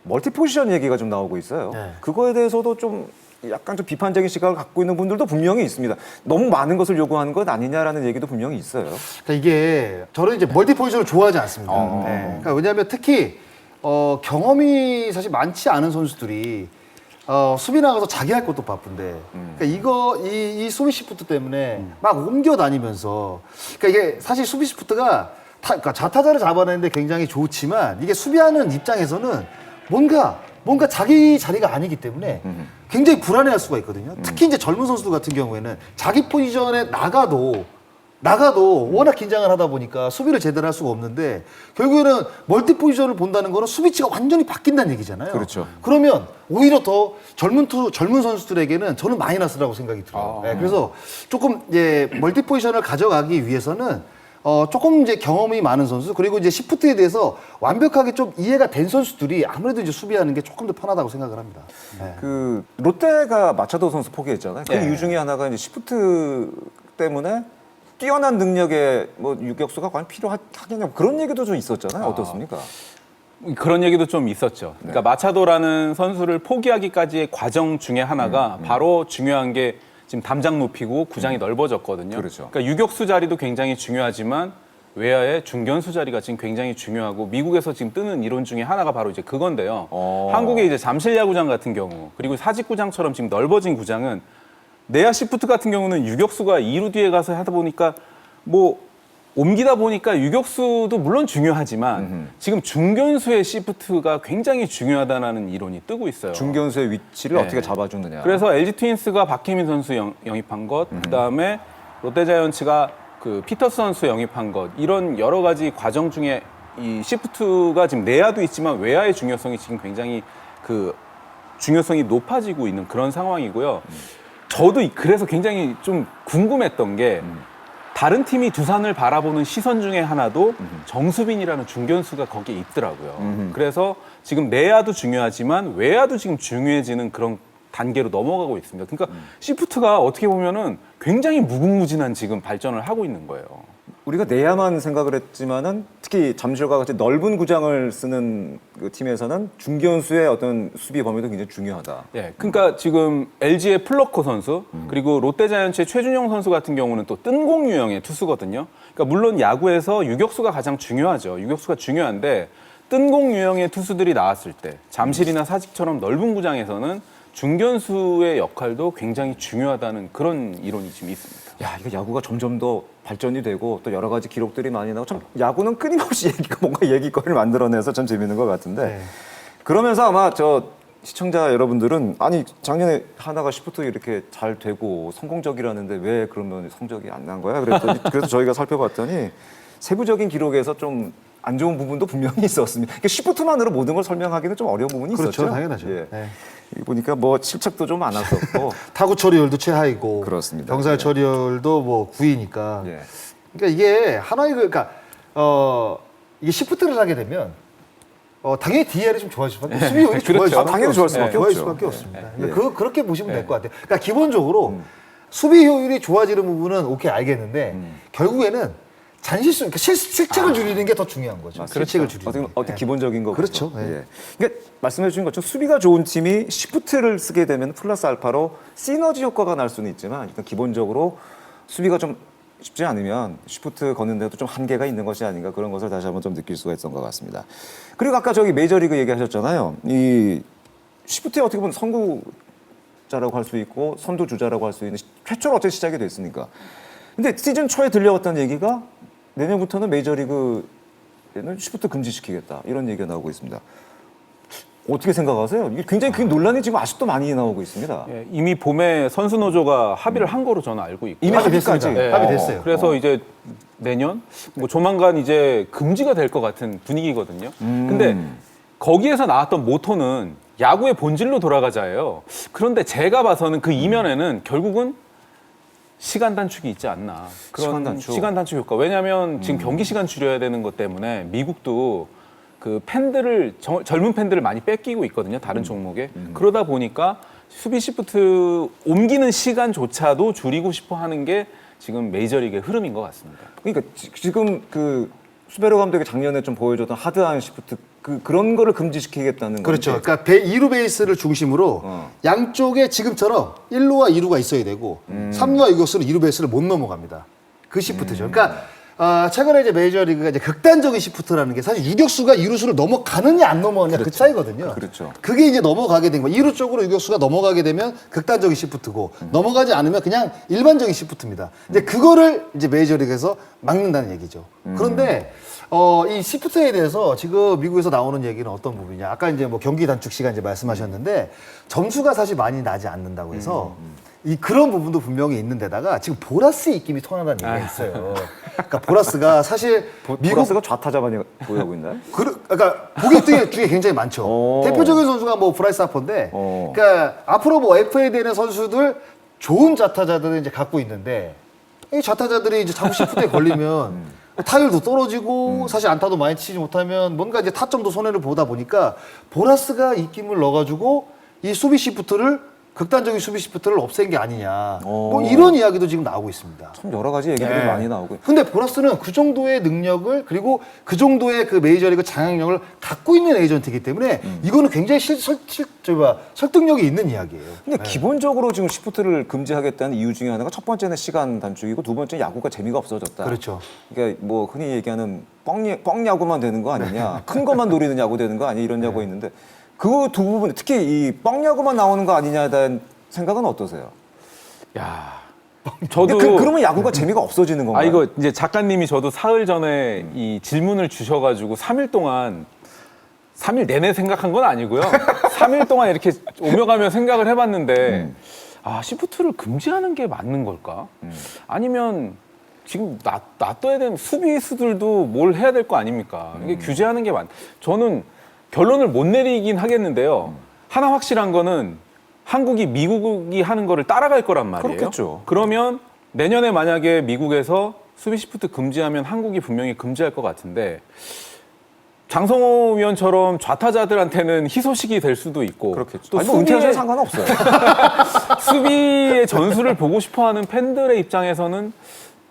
멀티 포지션 얘기가 좀 나오고 있어요. 네. 그거에 대해서도 좀 약간 좀 비판적인 시각을 갖고 있는 분들도 분명히 있습니다. 너무 많은 것을 요구하는 것 아니냐라는 얘기도 분명히 있어요. 그러니까 이게 저는 이제 멀티 포지션을 좋아하지 않습니다. 네. 그러니까 왜냐하면 특히 경험이 사실 많지 않은 선수들이 수비 나가서 자기 할 것도 바쁜데 그러니까 이 수비 시프트 때문에 막 옮겨 다니면서 그러니까 이게 사실 수비 시프트가 그러니까 좌타자를 잡아내는데 굉장히 좋지만 이게 수비하는 입장에서는 뭔가 자기 자리가 아니기 때문에 굉장히 불안해할 수가 있거든요. 특히 이제 젊은 선수들 같은 경우에는 자기 포지션에 나가도 워낙 긴장을 하다 보니까 수비를 제대로 할 수가 없는데 결국에는 멀티 포지션을 본다는 거는 수비치가 완전히 바뀐다는 얘기잖아요. 그렇죠. 그러면 오히려 더 젊은 선수들에게는 저는 마이너스라고 생각이 들어요. 네, 그래서 조금 이제 멀티 포지션을 가져가기 위해서는 조금 이제 경험이 많은 선수 그리고 이제 시프트에 대해서 완벽하게 좀 이해가 된 선수들이 아무래도 이제 수비하는 게 조금 더 편하다고 생각을 합니다. 네. 그 롯데가 마차도 선수 포기했잖아요. 그 네. 이유 중에 하나가 이제 시프트 때문에 뛰어난 능력의 뭐 유격수가 과연 필요하겠냐 그런 얘기도 좀 있었잖아요. 어떻습니까? 그런 얘기도 좀 있었죠. 그러니까 마차도라는 선수를 포기하기까지의 과정 중에 하나가 바로 중요한 게 지금 담장 높이고 구장이 넓어졌거든요. 그렇죠. 그러니까 유격수 자리도 굉장히 중요하지만 외야의 중견수 자리가 지금 굉장히 중요하고 미국에서 지금 뜨는 이론 중에 하나가 바로 이제 그건데요. 한국의 이제 잠실 야구장 같은 경우 그리고 사직구장처럼 지금 넓어진 구장은 내야 시프트 같은 경우는 유격수가 2루 뒤에 가서 하다 보니까 뭐 옮기다 보니까 유격수도 물론 중요하지만 지금 중견수의 시프트가 굉장히 중요하다는 이론이 뜨고 있어요. 중견수의 위치를 네. 어떻게 잡아주느냐. 그래서 LG 트윈스가 박혜민 선수 영입한 것, 그다음에 롯데자이언츠가 그 피터스 선수 영입한 것 이런 여러 가지 과정 중에 이 시프트가 지금 내야도 있지만 외야의 중요성이 지금 굉장히 그 중요성이 높아지고 있는 그런 상황이고요. 저도 그래서 굉장히 좀 궁금했던 게 다른 팀이 두산을 바라보는 시선 중에 하나도 정수빈이라는 중견수가 거기에 있더라고요. 그래서 지금 내야도 중요하지만 외야도 지금 중요해지는 그런 단계로 넘어가고 있습니다. 그러니까 시프트가 어떻게 보면은 굉장히 무궁무진한 지금 발전을 하고 있는 거예요. 우리가 내야만 생각을 했지만은 특히 잠실과 같이 넓은 구장을 쓰는 그 팀에서는 중견수의 어떤 수비 범위도 굉장히 중요하다. 예, 그러니까 지금 LG의 플러커 선수 그리고 롯데자이언츠의 최준용 선수 같은 경우는 또 뜬공 유형의 투수거든요. 그러니까 물론 야구에서 유격수가 가장 중요하죠. 유격수가 중요한데 뜬공 유형의 투수들이 나왔을 때 잠실이나 사직처럼 넓은 구장에서는 중견수의 역할도 굉장히 중요하다는 그런 이론이 지금 있습니다. 야, 이거 야구가 점점 더 발전이 되고 또 여러 가지 기록들이 많이 나오고 참 야구는 끊임없이 뭔가 얘기거리를 만들어내서 참 재밌는 것 같은데 네. 그러면서 아마 저 시청자 여러분들은 아니 작년에 하나가 시프트 이렇게 잘 되고 성공적이라는데 왜 그러면 성적이 안 난 거야? 그래서 저희가 살펴봤더니 세부적인 기록에서 좀 안 좋은 부분도 분명히 있었습니다. 그러니까 시프트만으로 모든 걸 설명하기는 좀 어려운 부분이 그렇죠, 있었죠. 당연하죠. 예. 네. 여기 보니까 뭐 실책도 좀 많았었고 타구 처리율도 최하이고 그렇습니다. 병살 예. 처리율도 뭐 9위니까 예. 그러니까 이게 하나의 그러니까 이게 시프트를 하게 되면 당연히 DR이 좀 좋아질 수밖에 수비 효율이 그렇죠. 좋아질 당연히 좋아질 수밖에 좋아질 없죠. 수밖에 예. 없습니다. 예. 그러니까 그렇게 보시면 될 것 같아요. 그러니까 기본적으로 수비 효율이 좋아지는 부분은 오케이 알겠는데 결국에는 잔실수, 그러니까 실책을 줄이는 게 더 중요한 거죠. 실책을 줄이는. 어떻게 게. 기본적인 거죠. 그렇죠. 예. 예. 그러니까 말씀해 주신 것처럼 수비가 좋은 팀이 시프트를 쓰게 되면 플러스 알파로 시너지 효과가 날 수는 있지만 일단 기본적으로 수비가 좀 쉽지 않으면 시프트 거는데도 좀 한계가 있는 것이 아닌가 그런 것을 다시 한번 좀 느낄 수가 있었던 것 같습니다. 그리고 아까 저기 메이저리그 얘기하셨잖아요. 이 시프트에 어떻게 보면 선구자라고 할 수 있고 선두주자라고 할 수 있는 최초로 어떻게 시작이 됐습니까? 근데 시즌 초에 들려왔던 얘기가 내년부터는 메이저리그에는 시프트 금지시키겠다 이런 얘기가 나오고 있습니다. 어떻게 생각하세요? 이게 굉장히 그 논란이 지금 아직도 많이 나오고 있습니다. 예, 이미 봄에 선수 노조가 합의를 한 거로 저는 알고 있고 이미 합의까지? 됐습니다. 합의됐어요. 그래서 이제 내년 뭐 조만간 이제 금지가 될 것 같은 분위기거든요. 근데 거기에서 나왔던 모토는 야구의 본질로 돌아가자예요. 그런데 제가 봐서는 그 이면에는 결국은 시간 단축이 있지 않나. 그런 시간 단축 효과. 왜냐하면 지금 경기 시간 줄여야 되는 것 때문에 미국도 그 팬들을 젊은 팬들을 많이 뺏기고 있거든요. 다른 종목에. 그러다 보니까 수비 시프트 옮기는 시간조차도 줄이고 싶어 하는 게 지금 메이저리그의 흐름인 것 같습니다. 그러니까 지금 그 수베로 감독이 작년에 좀 보여줬던 하드한 시프트 그런 거를 금지시키겠다는 그렇죠. 건지. 그러니까 2루 베이스를 중심으로 양쪽에 지금처럼 1루와 2루가 있어야 되고 3루와 유격수는 2루 베이스를 못 넘어갑니다. 그 시프트죠. 그러니까 최근에 이제 메이저리그가 이제 극단적인 시프트라는 게 사실 유격수가 2루수를 넘어가느냐 안 넘어가느냐 그 차이거든요. 그렇죠. 그게 이제 넘어가게 된 거예요. 2루 쪽으로 유격수가 넘어가게 되면 극단적인 시프트고 넘어가지 않으면 그냥 일반적인 시프트입니다. 이제 그거를 이제 메이저리그에서 막는다는 얘기죠. 그런데 이 시프트에 대해서 지금 미국에서 나오는 얘기는 어떤 부분이냐? 아까 이제 뭐 경기 단축 시간 이제 말씀하셨는데 점수가 사실 많이 나지 않는다고 해서 그런 부분도 분명히 있는 데다가 지금 보라스의 입김이 통한다는 얘기가 있어요. 그러니까 보라스가 사실 보라스가 좌타자만 보유하고 있나요? 그러니까 고객들 중에 굉장히 많죠. 대표적인 선수가 뭐 브라이스 하퍼인데, 그러니까 앞으로 뭐 FA 되는 선수들 좋은 좌타자들을 이제 갖고 있는데 이 좌타자들이 이제 자꾸 시프트에 걸리면 타율도 떨어지고 사실 안타도 많이 치지 못하면 뭔가 이제 타점도 손해를 보다 보니까 보라스가 입김을 넣어가지고 이 수비 시프트를 극단적인 수비 시프트를 없앤 게 아니냐. 뭐 이런 이야기도 지금 나오고 있습니다. 참 여러 가지 얘기들이 많이 나오고. 근데 보라스는 그 정도의 능력을 그리고 그 정도의 그 메이저리그 장악력을 갖고 있는 에이전트이기 때문에 이거는 굉장히 설득력이 있는 이야기예요. 근데 기본적으로 지금 시프트를 금지하겠다는 이유 중에 하나가 첫 번째는 시간 단축이고 두 번째는 야구가 재미가 없어졌다. 그렇죠. 그러니까 뭐 흔히 얘기하는 뻥 야구만 되는 거 아니냐, 큰 것만 노리는 야구 되는 거 아니냐 이런 야구가 있는데 그 두 부분 특히 이 뻥 야구만 나오는 거 아니냐에 대한 생각은 어떠세요? 야, 저도 저도 그러면 야구가 재미가 없어지는 건가요? 이거 이제 작가님이 저도 사흘 전에 이 질문을 주셔가지고 3일 동안 3일 내내 생각한 건 아니고요. 3일 동안 이렇게 오며 가며 생각을 해봤는데 시프트를 금지하는 게 맞는 걸까? 아니면 지금 놔둬야 되는 수비수들도 뭘 해야 될 거 아닙니까? 이게 규제하는 게 저는 결론을 못 내리긴 하겠는데요. 하나 확실한 거는 한국이 미국이 하는 거를 따라갈 거란 말이에요. 그렇겠죠. 그러면 내년에 만약에 미국에서 수비 시프트 금지하면 한국이 분명히 금지할 것 같은데 장성호 위원처럼 좌타자들한테는 희소식이 될 수도 있고 그렇겠죠. 또 아니, 뭐 은퇴하셔도 상관없어요. 수비의 전술을 보고 싶어하는 팬들의 입장에서는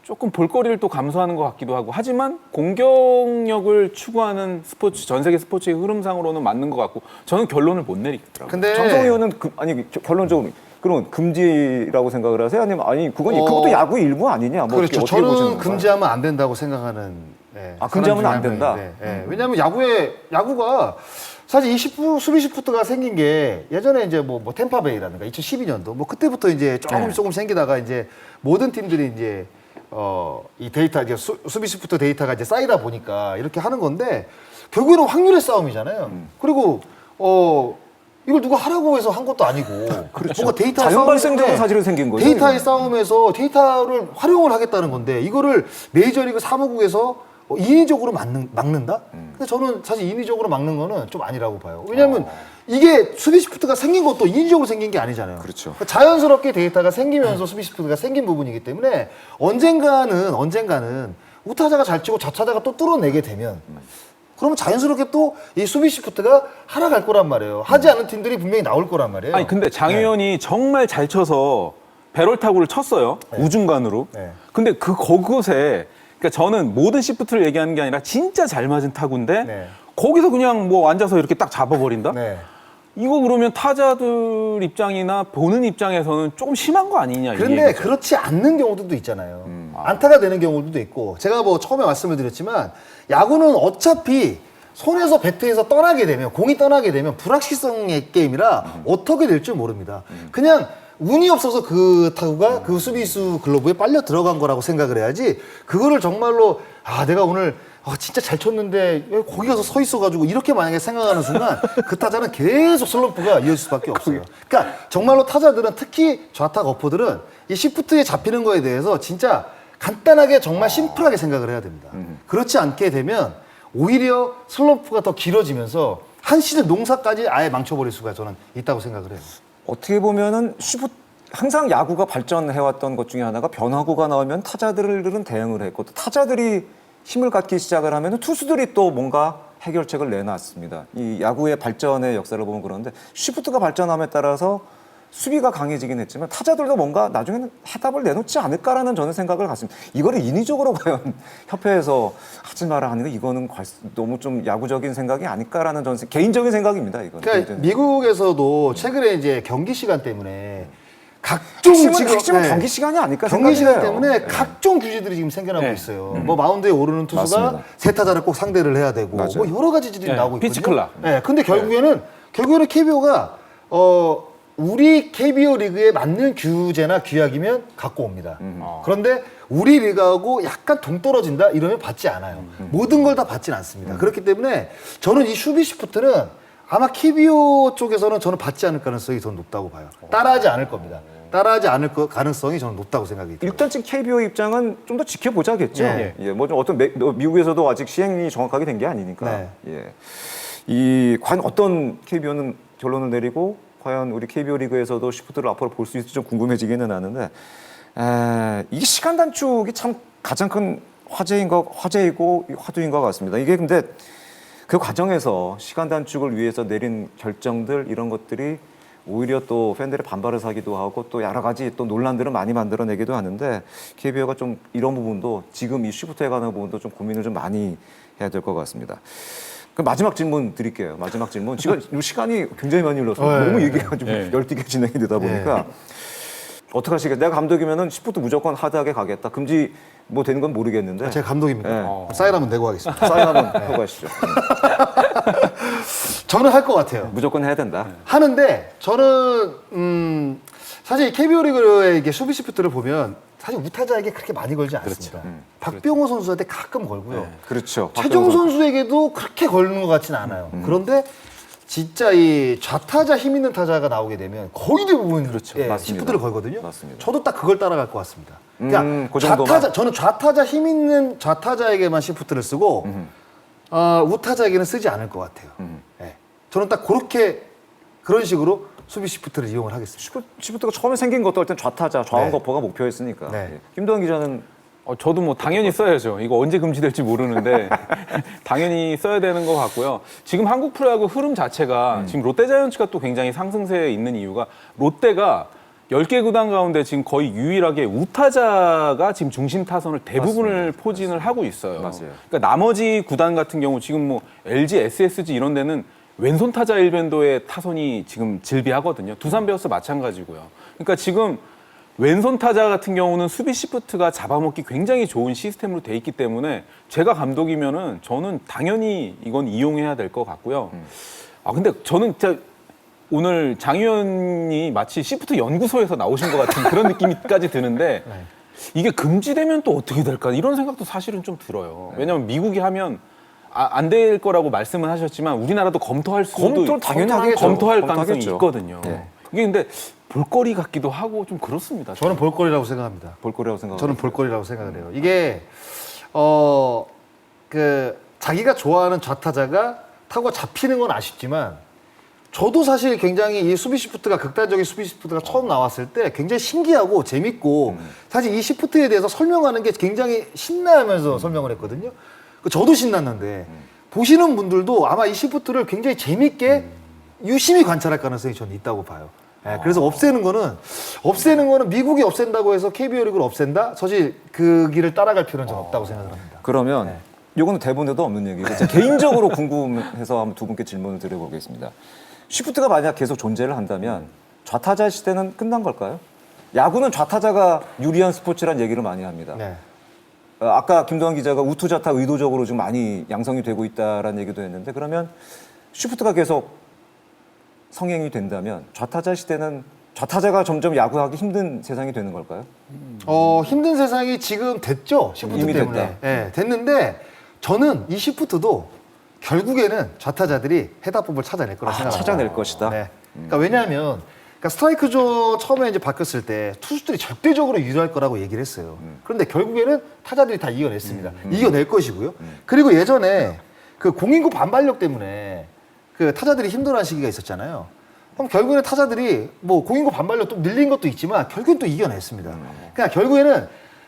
조금 볼거리를 또 감수하는 것 같기도 하고 하지만 공격력을 추구하는 스포츠 전 세계 스포츠의 흐름상으로는 맞는 것 같고 저는 결론을 못 내리겠더라고요. 근데 장성호 의원은 결론적으로 그러면 금지라고 생각을 하세요? 아니면 그것도 야구 일부 아니냐? 뭐 그렇죠. 어떻게 보시는 저는 건가요? 금지하면 안 된다고 생각하는. 금지하면 안 된다? 왜냐하면 야구가 사실 이 수비 시프트가 생긴 게 예전에 이제 뭐 템파베이라든가 2012년도 뭐 그때부터 이제 조금 생기다가 이제 모든 팀들이 이제 이 데이터 이제 수비 시프트 데이터가 이제 쌓이다 보니까 이렇게 하는 건데 결국에는 확률의 싸움이잖아요. 그리고 이걸 누가 하라고 해서 한 것도 아니고 뭔가 데이터 자연 발생적으로 사실은 생긴 거죠. 데이터의 이건. 싸움에서 데이터를 활용을 하겠다는 건데 이거를 메이저리그 사무국에서 인위적으로 막는다? 근데 저는 사실 인위적으로 막는 거는 좀 아니라고 봐요. 왜냐하면 이게 수비 시프트가 생긴 것도 인위적으로 생긴 게 아니잖아요. 그렇죠. 그러니까 자연스럽게 데이터가 생기면서 수비 시프트가 생긴 부분이기 때문에 언젠가는 우타자가 잘 치고 좌타자가 또 뚫어내게 되면 그러면 자연스럽게 또 이 수비 시프트가 하락할 거란 말이에요. 하지 않은 팀들이 분명히 나올 거란 말이에요. 아니 근데 장 의원이 정말 잘 쳐서 배럴 타구를 쳤어요. 우중간으로. 네. 근데 그곳에 그러니까 저는 모든 시프트를 얘기하는 게 아니라 진짜 잘 맞은 타구인데 네. 거기서 그냥 뭐 앉아서 이렇게 딱 잡아버린다? 네. 이거 그러면 타자들 입장이나 보는 입장에서는 조금 심한 거 아니냐 이 그런데 얘기죠. 그렇지 않는 경우들도 있잖아요. 안타가 되는 경우들도 있고 제가 뭐 처음에 말씀을 드렸지만 야구는 어차피 손에서 배트에서 떠나게 되면 공이 떠나게 되면 불확실성의 게임이라 어떻게 될지 모릅니다. 그냥 운이 없어서 그 타구가 그 수비수 글러브에 빨려 들어간 거라고 생각을 해야지 그거를 정말로 내가 오늘 진짜 잘 쳤는데 왜 거기 가서 서 있어가지고 이렇게 만약에 생각하는 순간 그 타자는 계속 슬럼프가 이어질 수밖에 없어요. 그러니까 정말로 타자들은 특히 좌타 거포들은 이 시프트에 잡히는 거에 대해서 진짜 간단하게 정말 심플하게 생각을 해야 됩니다. 그렇지 않게 되면 오히려 슬럼프가 더 길어지면서 한 시즌 농사까지 아예 망쳐버릴 수가 저는 있다고 생각을 해요. 어떻게 보면은 항상 야구가 발전해왔던 것 중에 하나가 변화구가 나오면 타자들은 대응을 했고 또 타자들이 힘을 갖기 시작을 하면 투수들이 또 뭔가 해결책을 내놨습니다. 이 야구의 발전의 역사를 보면 그런데 시프트가 발전함에 따라서 수비가 강해지긴 했지만 타자들도 뭔가 나중에는 해답을 내놓지 않을까라는 저는 생각을 갖습니다. 이거를 인위적으로 과연 협회에서 하지 마라 하는 거 이거는 너무 좀 야구적인 생각이 아닐까라는 저는 개인적인 생각입니다. 이거는. 그러니까 미국에서도 최근에 이제 경기 시간 때문에 각종 핵심은 네. 경기 시간이 아닐까 경기 시간 생각해요. 때문에 네. 각종 규제들이 지금 생겨나고 네. 있어요. 뭐 마운드에 오르는 투수가 맞습니다. 세 타자를 꼭 상대를 해야 되고 맞아요. 뭐 여러 가지들이 네. 나오고 있거든요. 피치 클락. 네. 근데 결국에는 KBO가 우리 KBO 리그에 맞는 규제나 규약이면 갖고 옵니다. 그런데 우리 리그하고 약간 동떨어진다 이러면 받지 않아요. 모든 걸 다 받진 않습니다. 그렇기 때문에 저는 이 슈비 시프트는 아마 KBO 쪽에서는 저는 받지 않을 가능성이 더 높다고 봐요. 따라하지 않을 겁니다. 따라하지 않을 가능성이 저는 높다고 생각이 들어요. 일단 지금 KBO 입장은 좀 더 지켜보자겠죠. 예. 예, 뭐 좀 어떤 미국에서도 아직 시행이 정확하게 된 게 아니니까. 네. 예. 이 과연 어떤 KBO는 결론을 내리고 과연 우리 KBO 리그에서도 시프트를 앞으로 볼 수 있을지 좀 궁금해지기는 하는데 이 시간 단축이 참 가장 큰 화제이고 화두인 것 같습니다. 이게 근데 그 과정에서 시간 단축을 위해서 내린 결정들 이런 것들이 오히려 또 팬들의 반발을 사기도 하고 또 여러 가지 또 논란들을 많이 만들어내기도 하는데 KBO가 좀 이런 부분도 지금 이 시프트에 관한 부분도 좀 고민을 좀 많이 해야 될 것 같습니다. 그럼 마지막 질문 드릴게요. 마지막 질문. 지금 시간이 굉장히 많이 흘러서 너무 얘기가 좀 열띠게 진행이 되다 보니까 어떻게 하시겠어요? 내가 감독이면은 시프트 무조건 하드하게 가겠다. 금지 뭐 되는 건 모르겠는데. 제가 감독입니다. 네. 사인 한번 내고 가겠습니다. 사인 한번 하고 가시죠. 저는 할 것 같아요. 무조건 해야 된다. 하는데 저는 사실 KBO 리그의 이게 수비 시프트를 보면 사실 우타자에게 그렇게 많이 걸지 않습니다. 박병호 선수한테 가끔 걸고요. 그렇죠. 최종 선수에게도 그렇게 걸는 것 같지는 않아요. 그런데 진짜 이 좌타자 힘 있는 타자가 나오게 되면 거의 대부분 맞습니다. 시프트를 걸거든요. 맞습니다. 저도 딱 그걸 따라갈 것 같습니다. 그러니까 그 정도만? 저는 좌타자 힘 있는 좌타자에게만 시프트를 쓰고 우타자에게는 쓰지 않을 것 같아요. 예. 저는 딱 그런 식으로 수비 시프트를 이용을 하겠습니다. 시프트가 처음에 생긴 것도 일단 좌타자, 좌완 네. 거포가 목표였으니까. 네. 예. 김도환 기자는 저도 뭐 당연히 써야죠. 이거 언제 금지될지 모르는데 당연히 써야 되는 것 같고요. 지금 한국 프로야구 흐름 자체가 지금 롯데자이언츠가 또 굉장히 상승세에 있는 이유가 롯데가 10개 구단 가운데 지금 거의 유일하게 우타자가 지금 중심 타선을 대부분을 포진을 하고 있어요. 맞아요. 그러니까 나머지 구단 같은 경우 지금 뭐 LG, SSG 이런 데는 왼손 타자 일변도의 타선이 지금 질비하거든요. 두산 베어스 마찬가지고요. 그러니까 지금 왼손 타자 같은 경우는 수비 시프트가 잡아먹기 굉장히 좋은 시스템으로 돼 있기 때문에 제가 감독이면은 저는 당연히 이건 이용해야 될 것 같고요. 근데 저는 진짜 오늘 장 의원이 마치 시프트 연구소에서 나오신 것 같은 그런 느낌까지 드는데 이게 금지되면 또 어떻게 될까 이런 생각도 사실은 좀 들어요. 왜냐하면 미국이 하면 안 될 거라고 말씀은 하셨지만 우리나라도 검토할 수도 당연히 검토할 하겠죠. 가능성이 검토하겠죠. 있거든요. 네. 이게 근데 볼거리 같기도 하고 좀 그렇습니다. 저는 볼거리라고 생각합니다. 볼거리라고 생각합니다. 저는 볼거리라고 생각을 해요. 이게 자기가 좋아하는 좌타자가 타구가 잡히는 건 아쉽지만 저도 사실 굉장히 이 수비 시프트가 극단적인 수비 시프트가 처음 나왔을 때 굉장히 신기하고 재밌고 사실 이 시프트에 대해서 설명하는 게 굉장히 신나하면서 설명을 했거든요. 저도 신났는데 보시는 분들도 아마 이 시프트를 굉장히 재밌게 유심히 관찰할 가능성이 저는 있다고 봐요. 예, 그래서 없애는 거는 미국이 없앤다고 해서 KBO 리그를 없앤다? 사실 그 길을 따라갈 필요는 저는 없다고 생각을 합니다. 그러면 이거는 대본에도 없는 얘기고 제가 개인적으로 궁금해서 한번 두 분께 질문을 드려보겠습니다. 시프트가 만약 계속 존재를 한다면 좌타자 시대는 끝난 걸까요? 야구는 좌타자가 유리한 스포츠란 얘기를 많이 합니다. 네. 아까 김도환 기자가 우투좌타 의도적으로 좀 많이 양성이 되고 있다라는 얘기도 했는데 그러면 시프트가 계속 성행이 된다면 좌타자 시대는 좌타자가 점점 야구하기 힘든 세상이 되는 걸까요? 힘든 세상이 지금 됐죠. 시프트 이미 때문에. 됐다. 예, 됐는데 저는 이 시프트도 결국에는 좌타자들이 해답법을 찾아낼 거라 생각합니다. 찾아낼 것이다. 네. 그러니까 왜냐하면 스트라이크 존 처음에 이제 바뀌었을 때 투수들이 절대적으로 유리할 거라고 얘기를 했어요. 그런데 결국에는 타자들이 다 이겨냈습니다. 이겨낼 것이고요. 그리고 예전에 그 공인구 반발력 때문에 그 타자들이 힘들어하는 시기가 있었잖아요. 그럼 결국에는 타자들이 뭐 공인구 반발력 또 늘린 것도 있지만 결국엔 또 이겨냈습니다. 그러니까 결국에는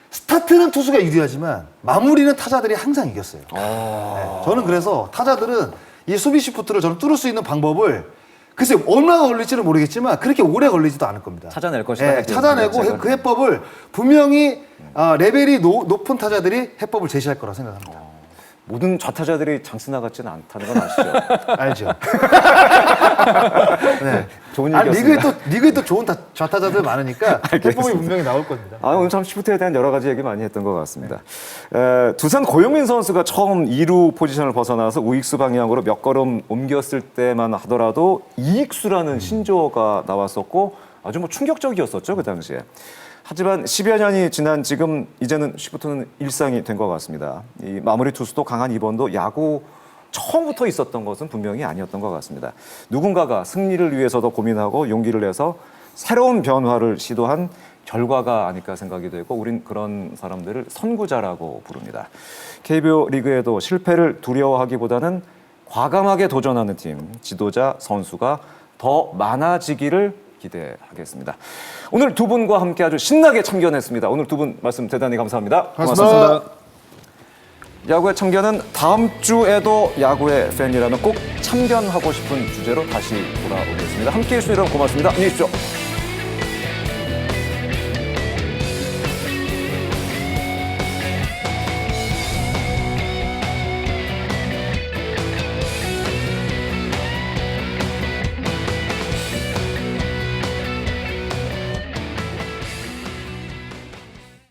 스타트는 투수가 유리하지만 마무리는 타자들이 항상 이겼어요. 네. 저는 그래서 타자들은 이 수비 시프트를 저는 뚫을 수 있는 방법을 글쎄요, 얼마나 걸릴지는 모르겠지만 그렇게 오래 걸리지도 않을 겁니다. 찾아낼 것이다. 예, 찾아내고 제가. 그 해법을 분명히 레벨이 높은 타자들이 해법을 제시할 거라 생각합니다. 모든 좌타자들이 장스나 같지는 않다는 건 아시죠? 알죠? 네. 좋은 아니, 얘기였습니다. 리그에 또 좋은 좌타자들 많으니까 해법이 분명히 나올 겁니다. 오늘 참 시프트에 대한 여러 가지 얘기 많이 했던 것 같습니다. 두산 고영민 선수가 처음 2루 포지션을 벗어나서 우익수 방향으로 몇 걸음 옮겼을 때만 하더라도 이익수라는 신조어가 나왔었고 아주 뭐 충격적이었었죠, 그 당시에. 하지만 10여 년이 지난 지금 이제는 시프트는 일상이 된 것 같습니다. 이 마무리 투수도 강한 2번도 야구 처음부터 있었던 것은 분명히 아니었던 것 같습니다. 누군가가 승리를 위해서도 고민하고 용기를 내서 새로운 변화를 시도한 결과가 아닐까 생각이 되고 우린 그런 사람들을 선구자라고 부릅니다. KBO 리그에도 실패를 두려워하기보다는 과감하게 도전하는 팀, 지도자, 선수가 더 많아지기를 기대하겠습니다. 오늘 두 분과 함께 아주 신나게 참견했습니다. 오늘 두 분 말씀 대단히 감사합니다. 고맙습니다. 야구의 참견은 다음 주에도 야구의 팬이라면 꼭 참견하고 싶은 주제로 다시 돌아오겠습니다. 함께해 주신 여러분 고맙습니다. 안녕히 계십시오.